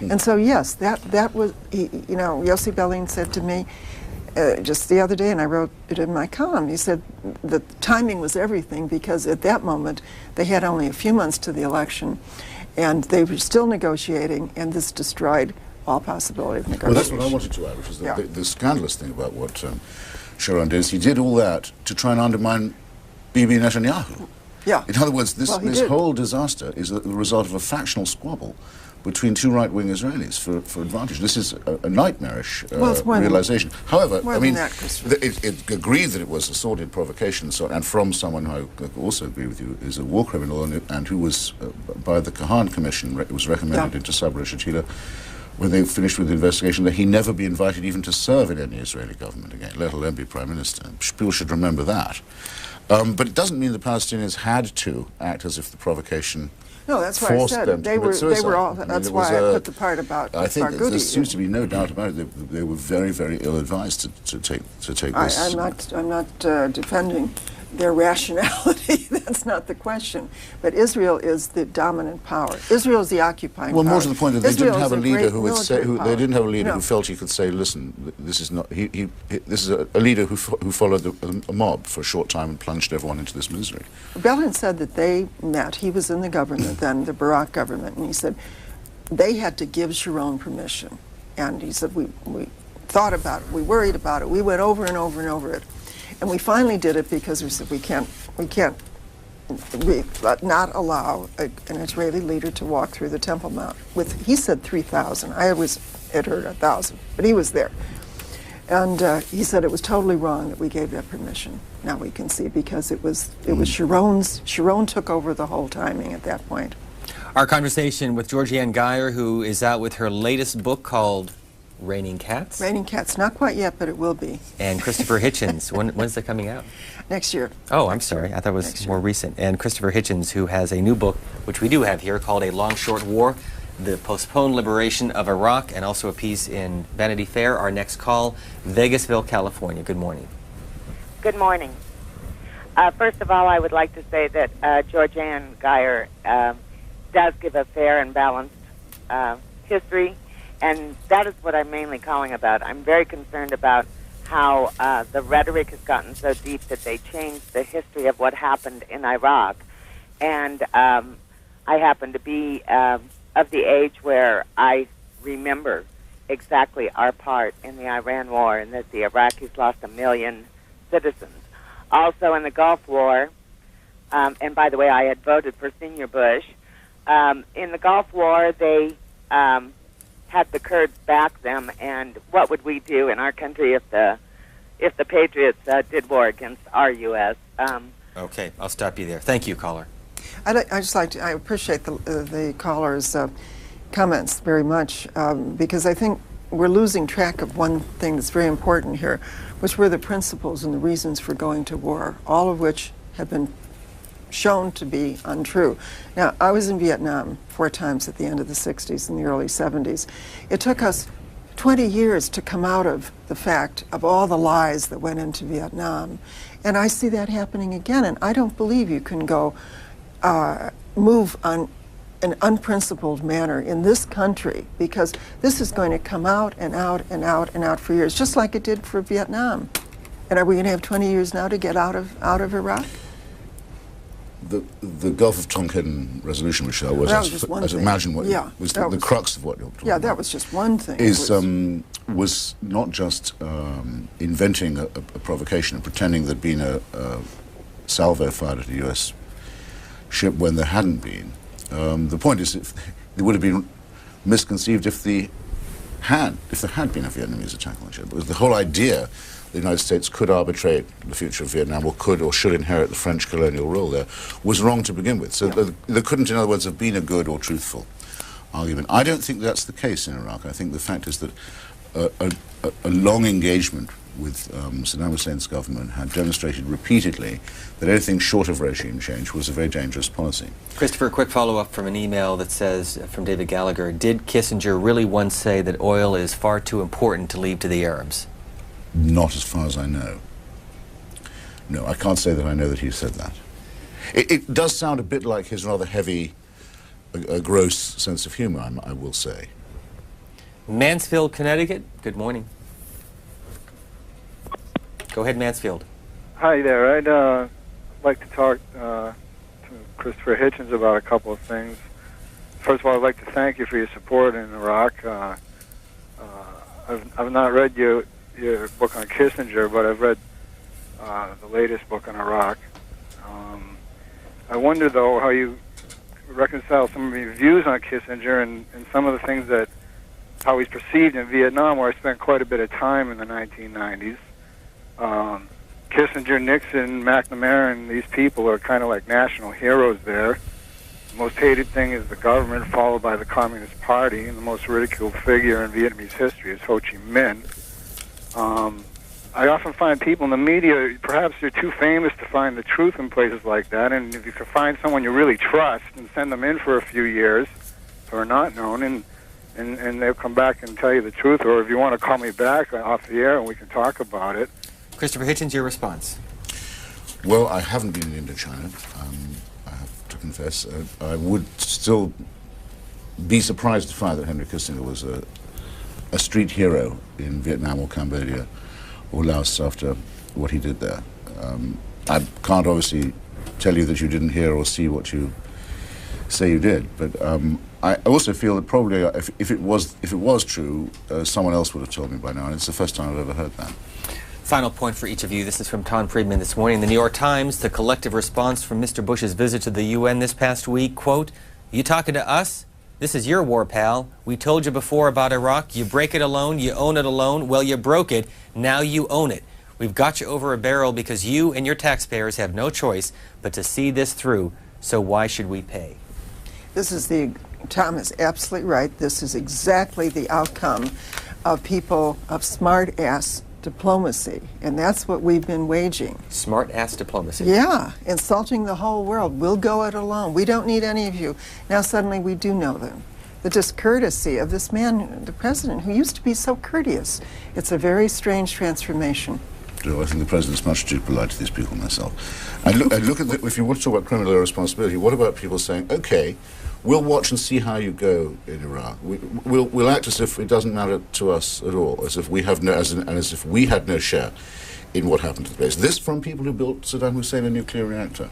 And so, yes, that was, you know, Yossi Beilin said to me just the other day, and I wrote it in my column, he said the timing was everything because at that moment they had only a few months to the election and they were still negotiating, and this destroyed all possibility of negotiation. Well, that's what I wanted to add, which is the scandalous thing about what Sharon did is he did all that to try and undermine Bibi Netanyahu. Yeah. In other words, this whole disaster is the result of a factional squabble between two right-wing Israelis for advantage. This is a nightmarish realization. However, I mean, it agreed that it was a sordid provocation, and from someone who I also agree with you is a war criminal, and who was, by the Kahan Commission, it was recommended into Sabra Shatila, when they finished with the investigation, that he never be invited even to serve in any Israeli government again, let alone be prime minister. People should remember that. But it doesn't mean the Palestinians had to act as if the provocation that's why I said they were all. That's why I put the part about I think there seems to be no doubt about it. They were very, very ill-advised to take this. I'm not defending their rationality. That's not the question. But Israel is the dominant power. Israel is the occupying power. Well, more to the point that they didn't have a leader who would say. They didn't have a leader who felt he could say, "Listen, this is not." This is a leader who followed a mob for a short time and plunged everyone into this misery. Beilin said that they met. He was in the government then, the Barak government, and he said they had to give Sharon permission. And he said we thought about it, we worried about it, we went over and over and over it. And we finally did it because we said we can't not allow an Israeli leader to walk through the Temple Mount. He said 3,000. I always had heard 1,000, but he was there. And he said it was totally wrong that we gave that permission. Now we can see because it was Sharon took over the whole timing at that point. Our conversation with Georgianne Geyer, who is out with her latest book called Raining Cats? Raining Cats, not quite yet, but it will be. And Christopher Hitchens, when's that coming out? Next year. Oh, I'm sorry, I thought it was more recent. And Christopher Hitchens, who has a new book, which we do have here, called A Long Short War, The Postponed Liberation of Iraq, and also a piece in Vanity Fair. Our next call, Vegasville, California. Good morning. Good morning. First of all, I would like to say that Georgianne Geyer does give a fair and balanced history. And that is what I'm mainly calling about. I'm very concerned about how the rhetoric has gotten so deep that they changed the history of what happened in Iraq. And I happen to be of the age where I remember exactly our part in the Iran War and that the Iraqis lost 1 million citizens. Also in the Gulf War, and by the way, I had voted for Senior Bush. In the Gulf War, they had the Kurds back them, and what would we do in our country if the Patriots did war against our U.S.? Okay, I'll stop you there. Thank you, caller. I appreciate the caller's comments very much because I think we're losing track of one thing that's very important here, which were the principles and the reasons for going to war, all of which have been shown to be untrue. Now, I was in Vietnam 4 times at the end of the 60s and the early 70s. It took us 20 years to come out of the fact of all the lies that went into Vietnam. And I see that happening again, and I don't believe you can go move on an unprincipled manner in this country, because this is going to come out and out and out and out for years, just like it did for Vietnam. And are we going to have 20 years now to get out of Iraq? The Gulf of Tonkin resolution, which was imagine what was the crux of what you're talking about. Yeah, that was just one thing. Was not just inventing a provocation and pretending there'd been a salvo fired at a U.S. ship when there hadn't been. The point is, it would have been misconceived if there had been a Vietnamese attack on the ship. It was the whole idea the United States could arbitrate the future of Vietnam, or could or should inherit the French colonial rule there, was wrong to begin with. So there couldn't, in other words, have been a good or truthful argument. I don't think that's the case in Iraq. I think the fact is that a long engagement with Saddam Hussein's government had demonstrated repeatedly that anything short of regime change was a very dangerous policy. Christopher, a quick follow-up from an email that says, from David Gallagher, did Kissinger really once say that oil is far too important to leave to the Arabs? Not as far as I know. No, I can't say that I know that he said that. It does sound a bit like his rather heavy, gross sense of humor, I will say. Mansfield, Connecticut, good morning. Go ahead, Mansfield. Hi there. I'd like to talk to Christopher Hitchens about a couple of things. First of all, I'd like to thank you for your support in Iraq. I've not read your book on Kissinger, but I've read the latest book on Iraq. I wonder, though, how you reconcile some of your views on Kissinger and some of the things that, how he's perceived in Vietnam, where I spent quite a bit of time in the 1990s. Kissinger, Nixon, McNamara, and these people are kind of like national heroes there. The most hated thing is the government, followed by the Communist Party, and the most ridiculed figure in Vietnamese history is Ho Chi Minh. I often find people in the media, perhaps they're too famous to find the truth in places like that, and if you can find someone you really trust and send them in for a few years who are not known, and they'll come back and tell you the truth, or if you want to call me back off the air and we can talk about it. Christopher Hitchens, your response. Well, I haven't been in Indochina, I have to confess. I would still be surprised to find that Henry Kissinger was a street hero in Vietnam or Cambodia or Laos after what he did there. I can't obviously tell you that you didn't hear or see what you say you did, but I also feel that probably if it was true, someone else would have told me by now, and it's the first time I've ever heard that. Final point for each of you. This is from Tom Friedman this morning. The New York Times, the collective response from Mr. Bush's visit to the UN this past week, quote, "You talking to us? This is your war, pal. We told you before about Iraq. You break it alone, you own it alone. Well, you broke it. Now you own it. We've got you over a barrel because you and your taxpayers have no choice but to see this through. So why should we pay?" Tom is absolutely right. This is exactly the outcome of people of smart-ass diplomacy, and that's what we've been waging. Smart-ass diplomacy. Yeah, insulting the whole world. We'll go it alone. We don't need any of you. Now suddenly we do know them. The discourtesy of this man, the president, who used to be so courteous. It's a very strange transformation. I think the president's much too polite to these people myself. I look at if you want to talk about criminal irresponsibility, what about people saying, okay, we'll watch and see how you go in Iraq. We'll act as if it doesn't matter to us at all, as if we have no, as if we had no share in what happened to the place. This from people who built Saddam Hussein a nuclear reactor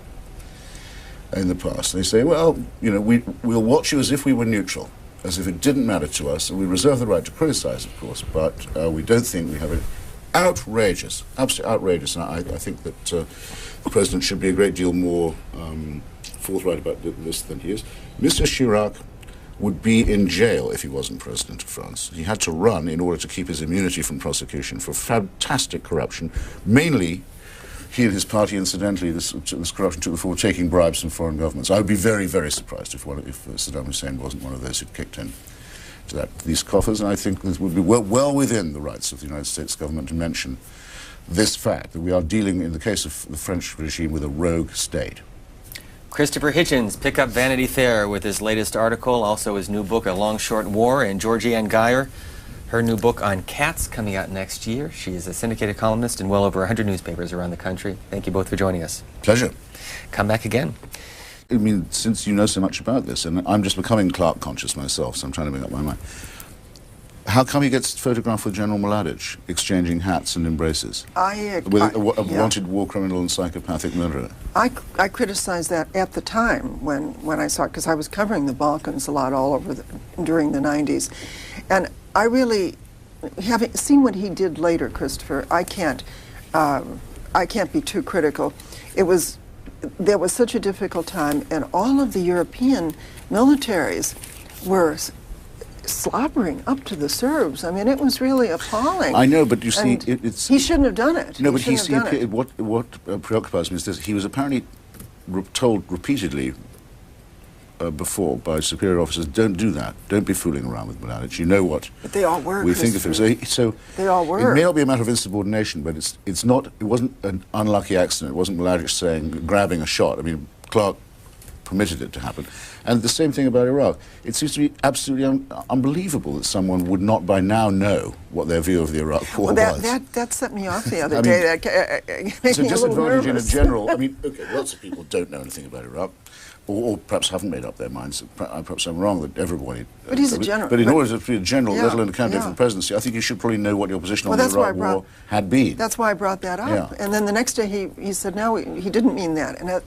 in the past. They say, well, you know, we'll watch you as if we were neutral, as if it didn't matter to us, and we reserve the right to criticize, of course, but we don't think we have it. Outrageous, absolutely outrageous, and I think that the president should be a great deal more forthright about this than he is. Mr. Chirac would be in jail if he wasn't president of France. He had to run in order to keep his immunity from prosecution for fantastic corruption. Mainly, he and his party, incidentally, this corruption took the form of taking bribes from foreign governments. I would be very, very surprised if Saddam Hussein wasn't one of those who kicked in to these coffers, and I think this would be well within the rights of the United States government to mention this fact, that we are dealing, in the case of the French regime, with a rogue state. Christopher Hitchens, pick up Vanity Fair with his latest article, also his new book, A Long Short War, and Georgianne Geyer, her new book on cats, coming out next year. She is a syndicated columnist in well over 100 newspapers around the country. Thank you both for joining us. Pleasure. Come back again. I mean, since you know so much about this, and I'm just becoming Clark conscious myself, so I'm trying to make up my mind. How come he gets photographed with General Mladic, exchanging hats and embraces? With a wanted war criminal and psychopathic murderer? I criticized that at the time when I saw it, because I was covering the Balkans a lot all over during the 90s. And I really, having seen what he did later, Christopher, I can't be too critical. There was such a difficult time, and all of the European militaries were slobbering up to the Serbs. I mean, it was really appalling. I know, but you see, he shouldn't have done it. No, but what preoccupies me is this: he was apparently told repeatedly before by superior officers, don't do that. Don't be fooling around with Mladic. You know what But they all were. we think of him. So they all were. It may not be a matter of insubordination, but it's not. It wasn't an unlucky accident. It wasn't Mladic grabbing a shot. I mean, Clark permitted it to happen. And the same thing about Iraq. It seems to be absolutely unbelievable that someone would not by now know what their view of the Iraq war was. That set me off the other day. That made me a little disadvantage in a nervous. general. I mean, okay, lots of people don't know anything about Iraq, or perhaps haven't made up their minds. Perhaps I'm wrong that everybody. But he's a general. But in order to be a general, Yeah, let alone a candidate yeah. for the presidency, I think you should probably know what your position Well, on the that's why Iraq I brought- war had been. That's why I brought that up. Yeah. And then the next day he said, no, he didn't mean that. And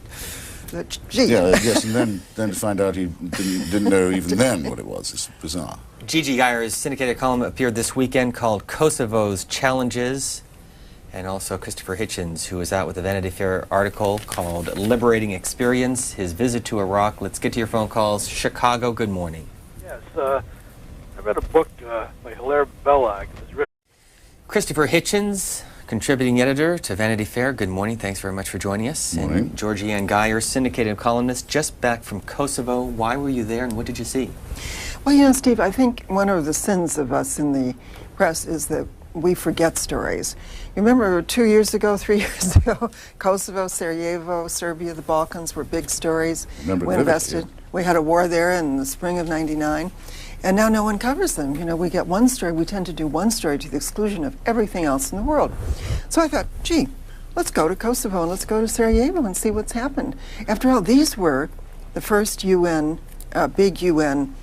gee. Yeah, yes, and then to find out he didn't know even then what it was. It's bizarre. Gigi Geyer's syndicated column appeared this weekend called Kosovo's Challenges, and also Christopher Hitchens, who is out with a Vanity Fair article called Liberating Experience, his visit to Iraq. Let's get to your phone calls. Chicago, good morning. Yes, I read a book by Hilaire Belloc. It was written. Christopher Hitchens, contributing editor to Vanity Fair. Good morning. Thanks very much for joining us. Morning. And Georgianne Geyer, syndicated columnist, just back from Kosovo. Why were you there and what did you see? Well, you know, Steve, I think one of the sins of us in the press is that we forget stories. You remember 2 years ago, 3 years ago, Kosovo, Sarajevo, Serbia, the Balkans were big stories. Remember We vividly, invested. yeah. We had a war there in the spring of '99. And now no one covers them. You know, we get one story, we tend to do one story to the exclusion of everything else in the world. So I thought, gee, let's go to Kosovo and let's go to Sarajevo and see what's happened. After all, these were the first UN, big UN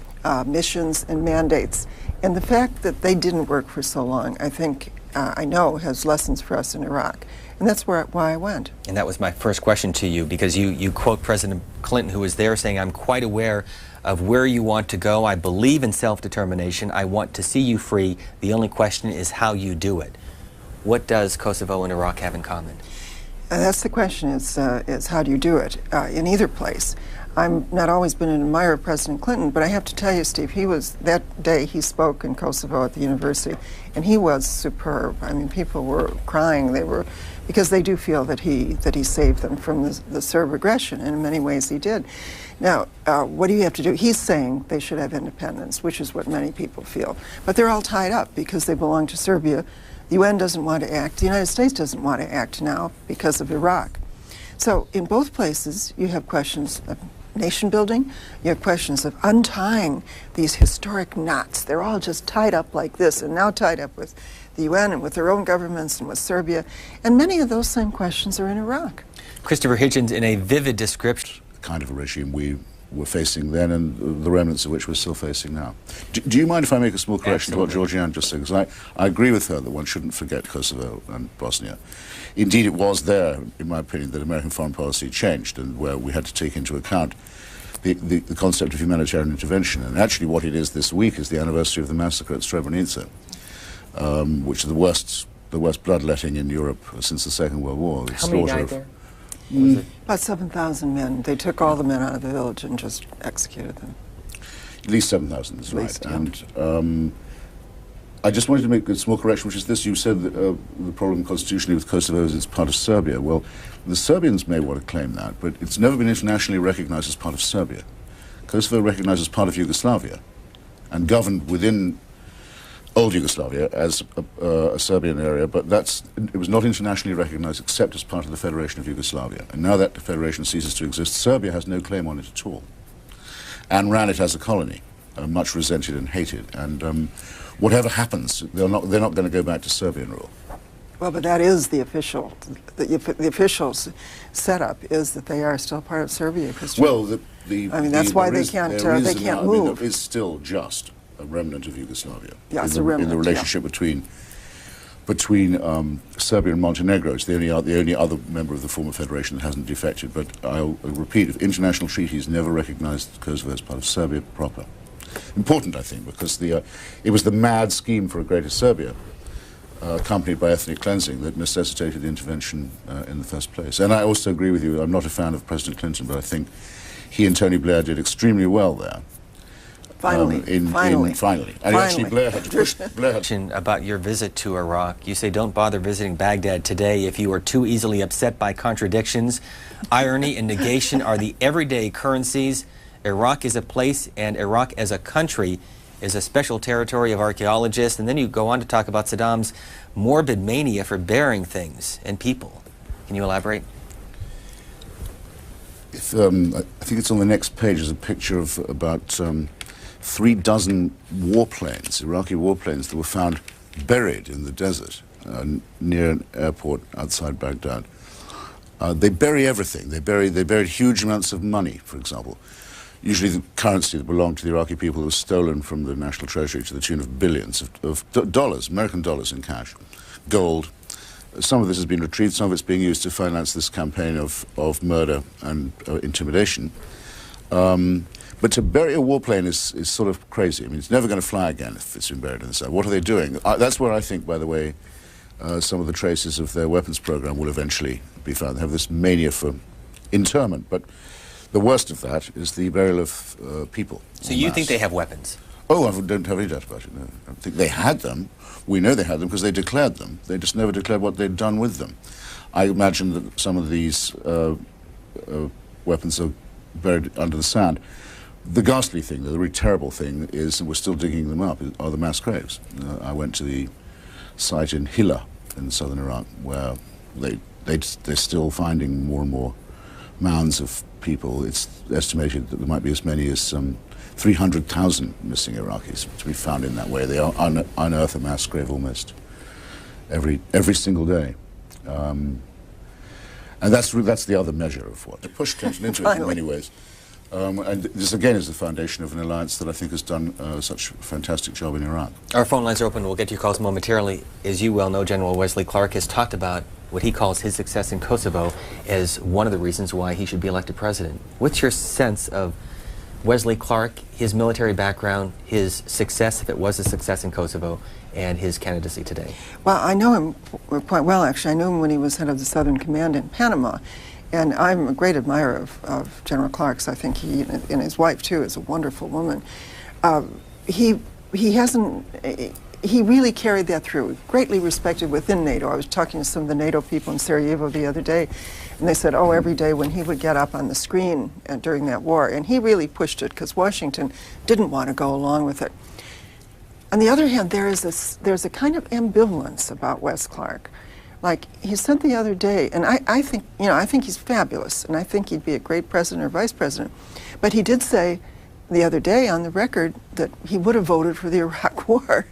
missions and mandates. And the fact that they didn't work for so long, I think, I know, has lessons for us in Iraq. And that's why I went. And that was my first question to you, because you quote President Clinton, who was there, saying, I'm quite aware of where you want to go. I believe in self-determination. I want to see you free. The only question is how you do it. What does Kosovo and Iraq have in common? That's the question, is how do you do it in either place? I've not always been an admirer of President Clinton, but I have to tell you, Steve, that day he spoke in Kosovo at the university, and he was superb. I mean, people were crying. Because they do feel that he saved them from the Serb aggression, and in many ways he did. Now, what do you have to do? He's saying they should have independence, which is what many people feel. But they're all tied up because they belong to Serbia. The UN doesn't want to act. The United States doesn't want to act now because of Iraq. So in both places, you have questions of nation building, you have questions of untying these historic knots. They're all just tied up like this, and now tied up with the UN and with their own governments and with Serbia. And many of those same questions are in Iraq. Christopher Hitchens, in a vivid description. The kind of a regime we were facing then and the remnants of which we're still facing now. Do you mind if I make a small correction to what Georgianne just said? Because I agree with her that one shouldn't forget Kosovo and Bosnia. Indeed, it was there, in my opinion, that American foreign policy changed and where we had to take into account the concept of humanitarian intervention. And actually what it is this week is the anniversary of the massacre at Srebrenica, which is the worst bloodletting in Europe since the Second World War. How many died there? About 7,000 men. They took all the men out of the village and just executed them. At least 7,000 is right. Least, yeah. And I just wanted to make a small correction, which is this. You said that the problem constitutionally with Kosovo is it's part of Serbia. Well, the Serbians may want to claim that, but it's never been internationally recognized as part of Serbia. Kosovo recognized as part of Yugoslavia and governed within old Yugoslavia as a Serbian area, but it was not internationally recognized except as part of the Federation of Yugoslavia. And now that the Federation ceases to exist, Serbia has no claim on it at all and ran it as a colony, much resented and hated. And whatever happens, they're not going to go back to Serbian rule. Well, but that is the official setup is that they are still part of Serbia. Well, that's why they can't move. I mean, there is still just a remnant of Yugoslavia. Yeah, it's a remnant. In the relationship between Serbia and Montenegro. It's the only other member of the former federation that hasn't defected. But I'll repeat: international treaties never recognised Kosovo as part of Serbia proper. Important, I think, because it was the mad scheme for a greater Serbia, accompanied by ethnic cleansing, that necessitated the intervention in the first place. And I also agree with you. I'm not a fan of President Clinton, but I think he and Tony Blair did extremely well there. Finally. And actually, Blair had to push. About your visit to Iraq, you say don't bother visiting Baghdad today if you are too easily upset by contradictions. Irony and negation are the everyday currencies Iraq is a place, and Iraq as a country is a special territory of archaeologists. And then you go on to talk about Saddam's morbid mania for burying things and people. Can you elaborate? I think it's on the next page. There's a picture of about 3 dozen warplanes, Iraqi warplanes, that were found buried in the desert near an airport outside Baghdad. They bury everything. They buried huge amounts of money, for example. Usually the currency that belonged to the Iraqi people was stolen from the national treasury to the tune of billions of dollars, American dollars in cash, gold. Some of this has been retrieved, some of it's being used to finance this campaign of murder and intimidation. But to bury a warplane is sort of crazy. I mean, it's never going to fly again if it's been buried in the sand. What are they doing? That's where I think, by the way, some of the traces of their weapons program will eventually be found. They have this mania for interment, but the worst of that is the burial of people. So you think they have weapons? Oh, I don't have any doubt about it, no. I think they had them. We know they had them because they declared them. They just never declared what they'd done with them. I imagine that some of these weapons are buried under the sand. The ghastly thing, the really terrible thing, is, and we're still digging them up, are the mass graves. I went to the site in Hilla in southern Iraq, where they're still finding more and more mounds of people. It's estimated that there might be as many as 300,000 missing Iraqis to be found in that way. They unearth a mass grave almost every single day. And that's the other measure of what. They push attention into it in many ways. And this, again, is the foundation of an alliance that I think has done such a fantastic job in Iraq. Our phone lines are open. We'll get to your calls momentarily. As you well know, General Wesley Clark has talked about what he calls his success in Kosovo as one of the reasons why he should be elected president. What's your sense of Wesley Clark, his military background, his success, if it was a success in Kosovo, and his candidacy today? Well, I know him quite well, actually. I knew him when he was head of the Southern Command in Panama. And I'm a great admirer of General Clark's. I think he, and his wife too, is a wonderful woman. He really carried that through, greatly respected within NATO. I was talking to some of the NATO people in Sarajevo the other day, and they said, oh, every day when he would get up on the screen during that war, and he really pushed it because Washington didn't want to go along with it. On the other hand, there's a kind of ambivalence about Wes Clark. Like he said the other day, and I think he's fabulous, and I think he'd be a great president or vice president. But he did say the other day on the record that he would have voted for the Iraq War,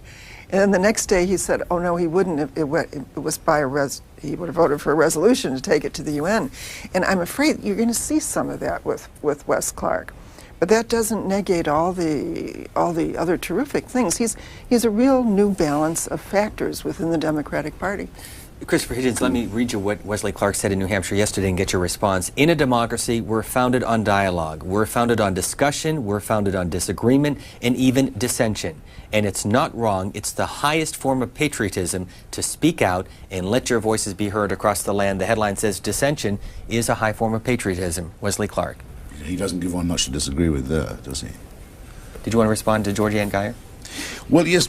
and then the next day he said, "Oh no, he wouldn't. It was by he would have voted for a resolution to take it to the UN." And I'm afraid you're going to see some of that with Wes Clark. But that doesn't negate all the other terrific things. He's a real new balance of factors within the Democratic Party. Christopher Hitchens, let me read you what Wesley Clark said in New Hampshire yesterday and get your response. In a democracy, we're founded on dialogue. We're founded on discussion. We're founded on disagreement and even dissension. And it's not wrong. It's the highest form of patriotism to speak out and let your voices be heard across the land. The headline says dissension is a high form of patriotism. Wesley Clark. He doesn't give one much to disagree with there, does he? Did you want to respond to Georgie Ann Geyer? Well, yes.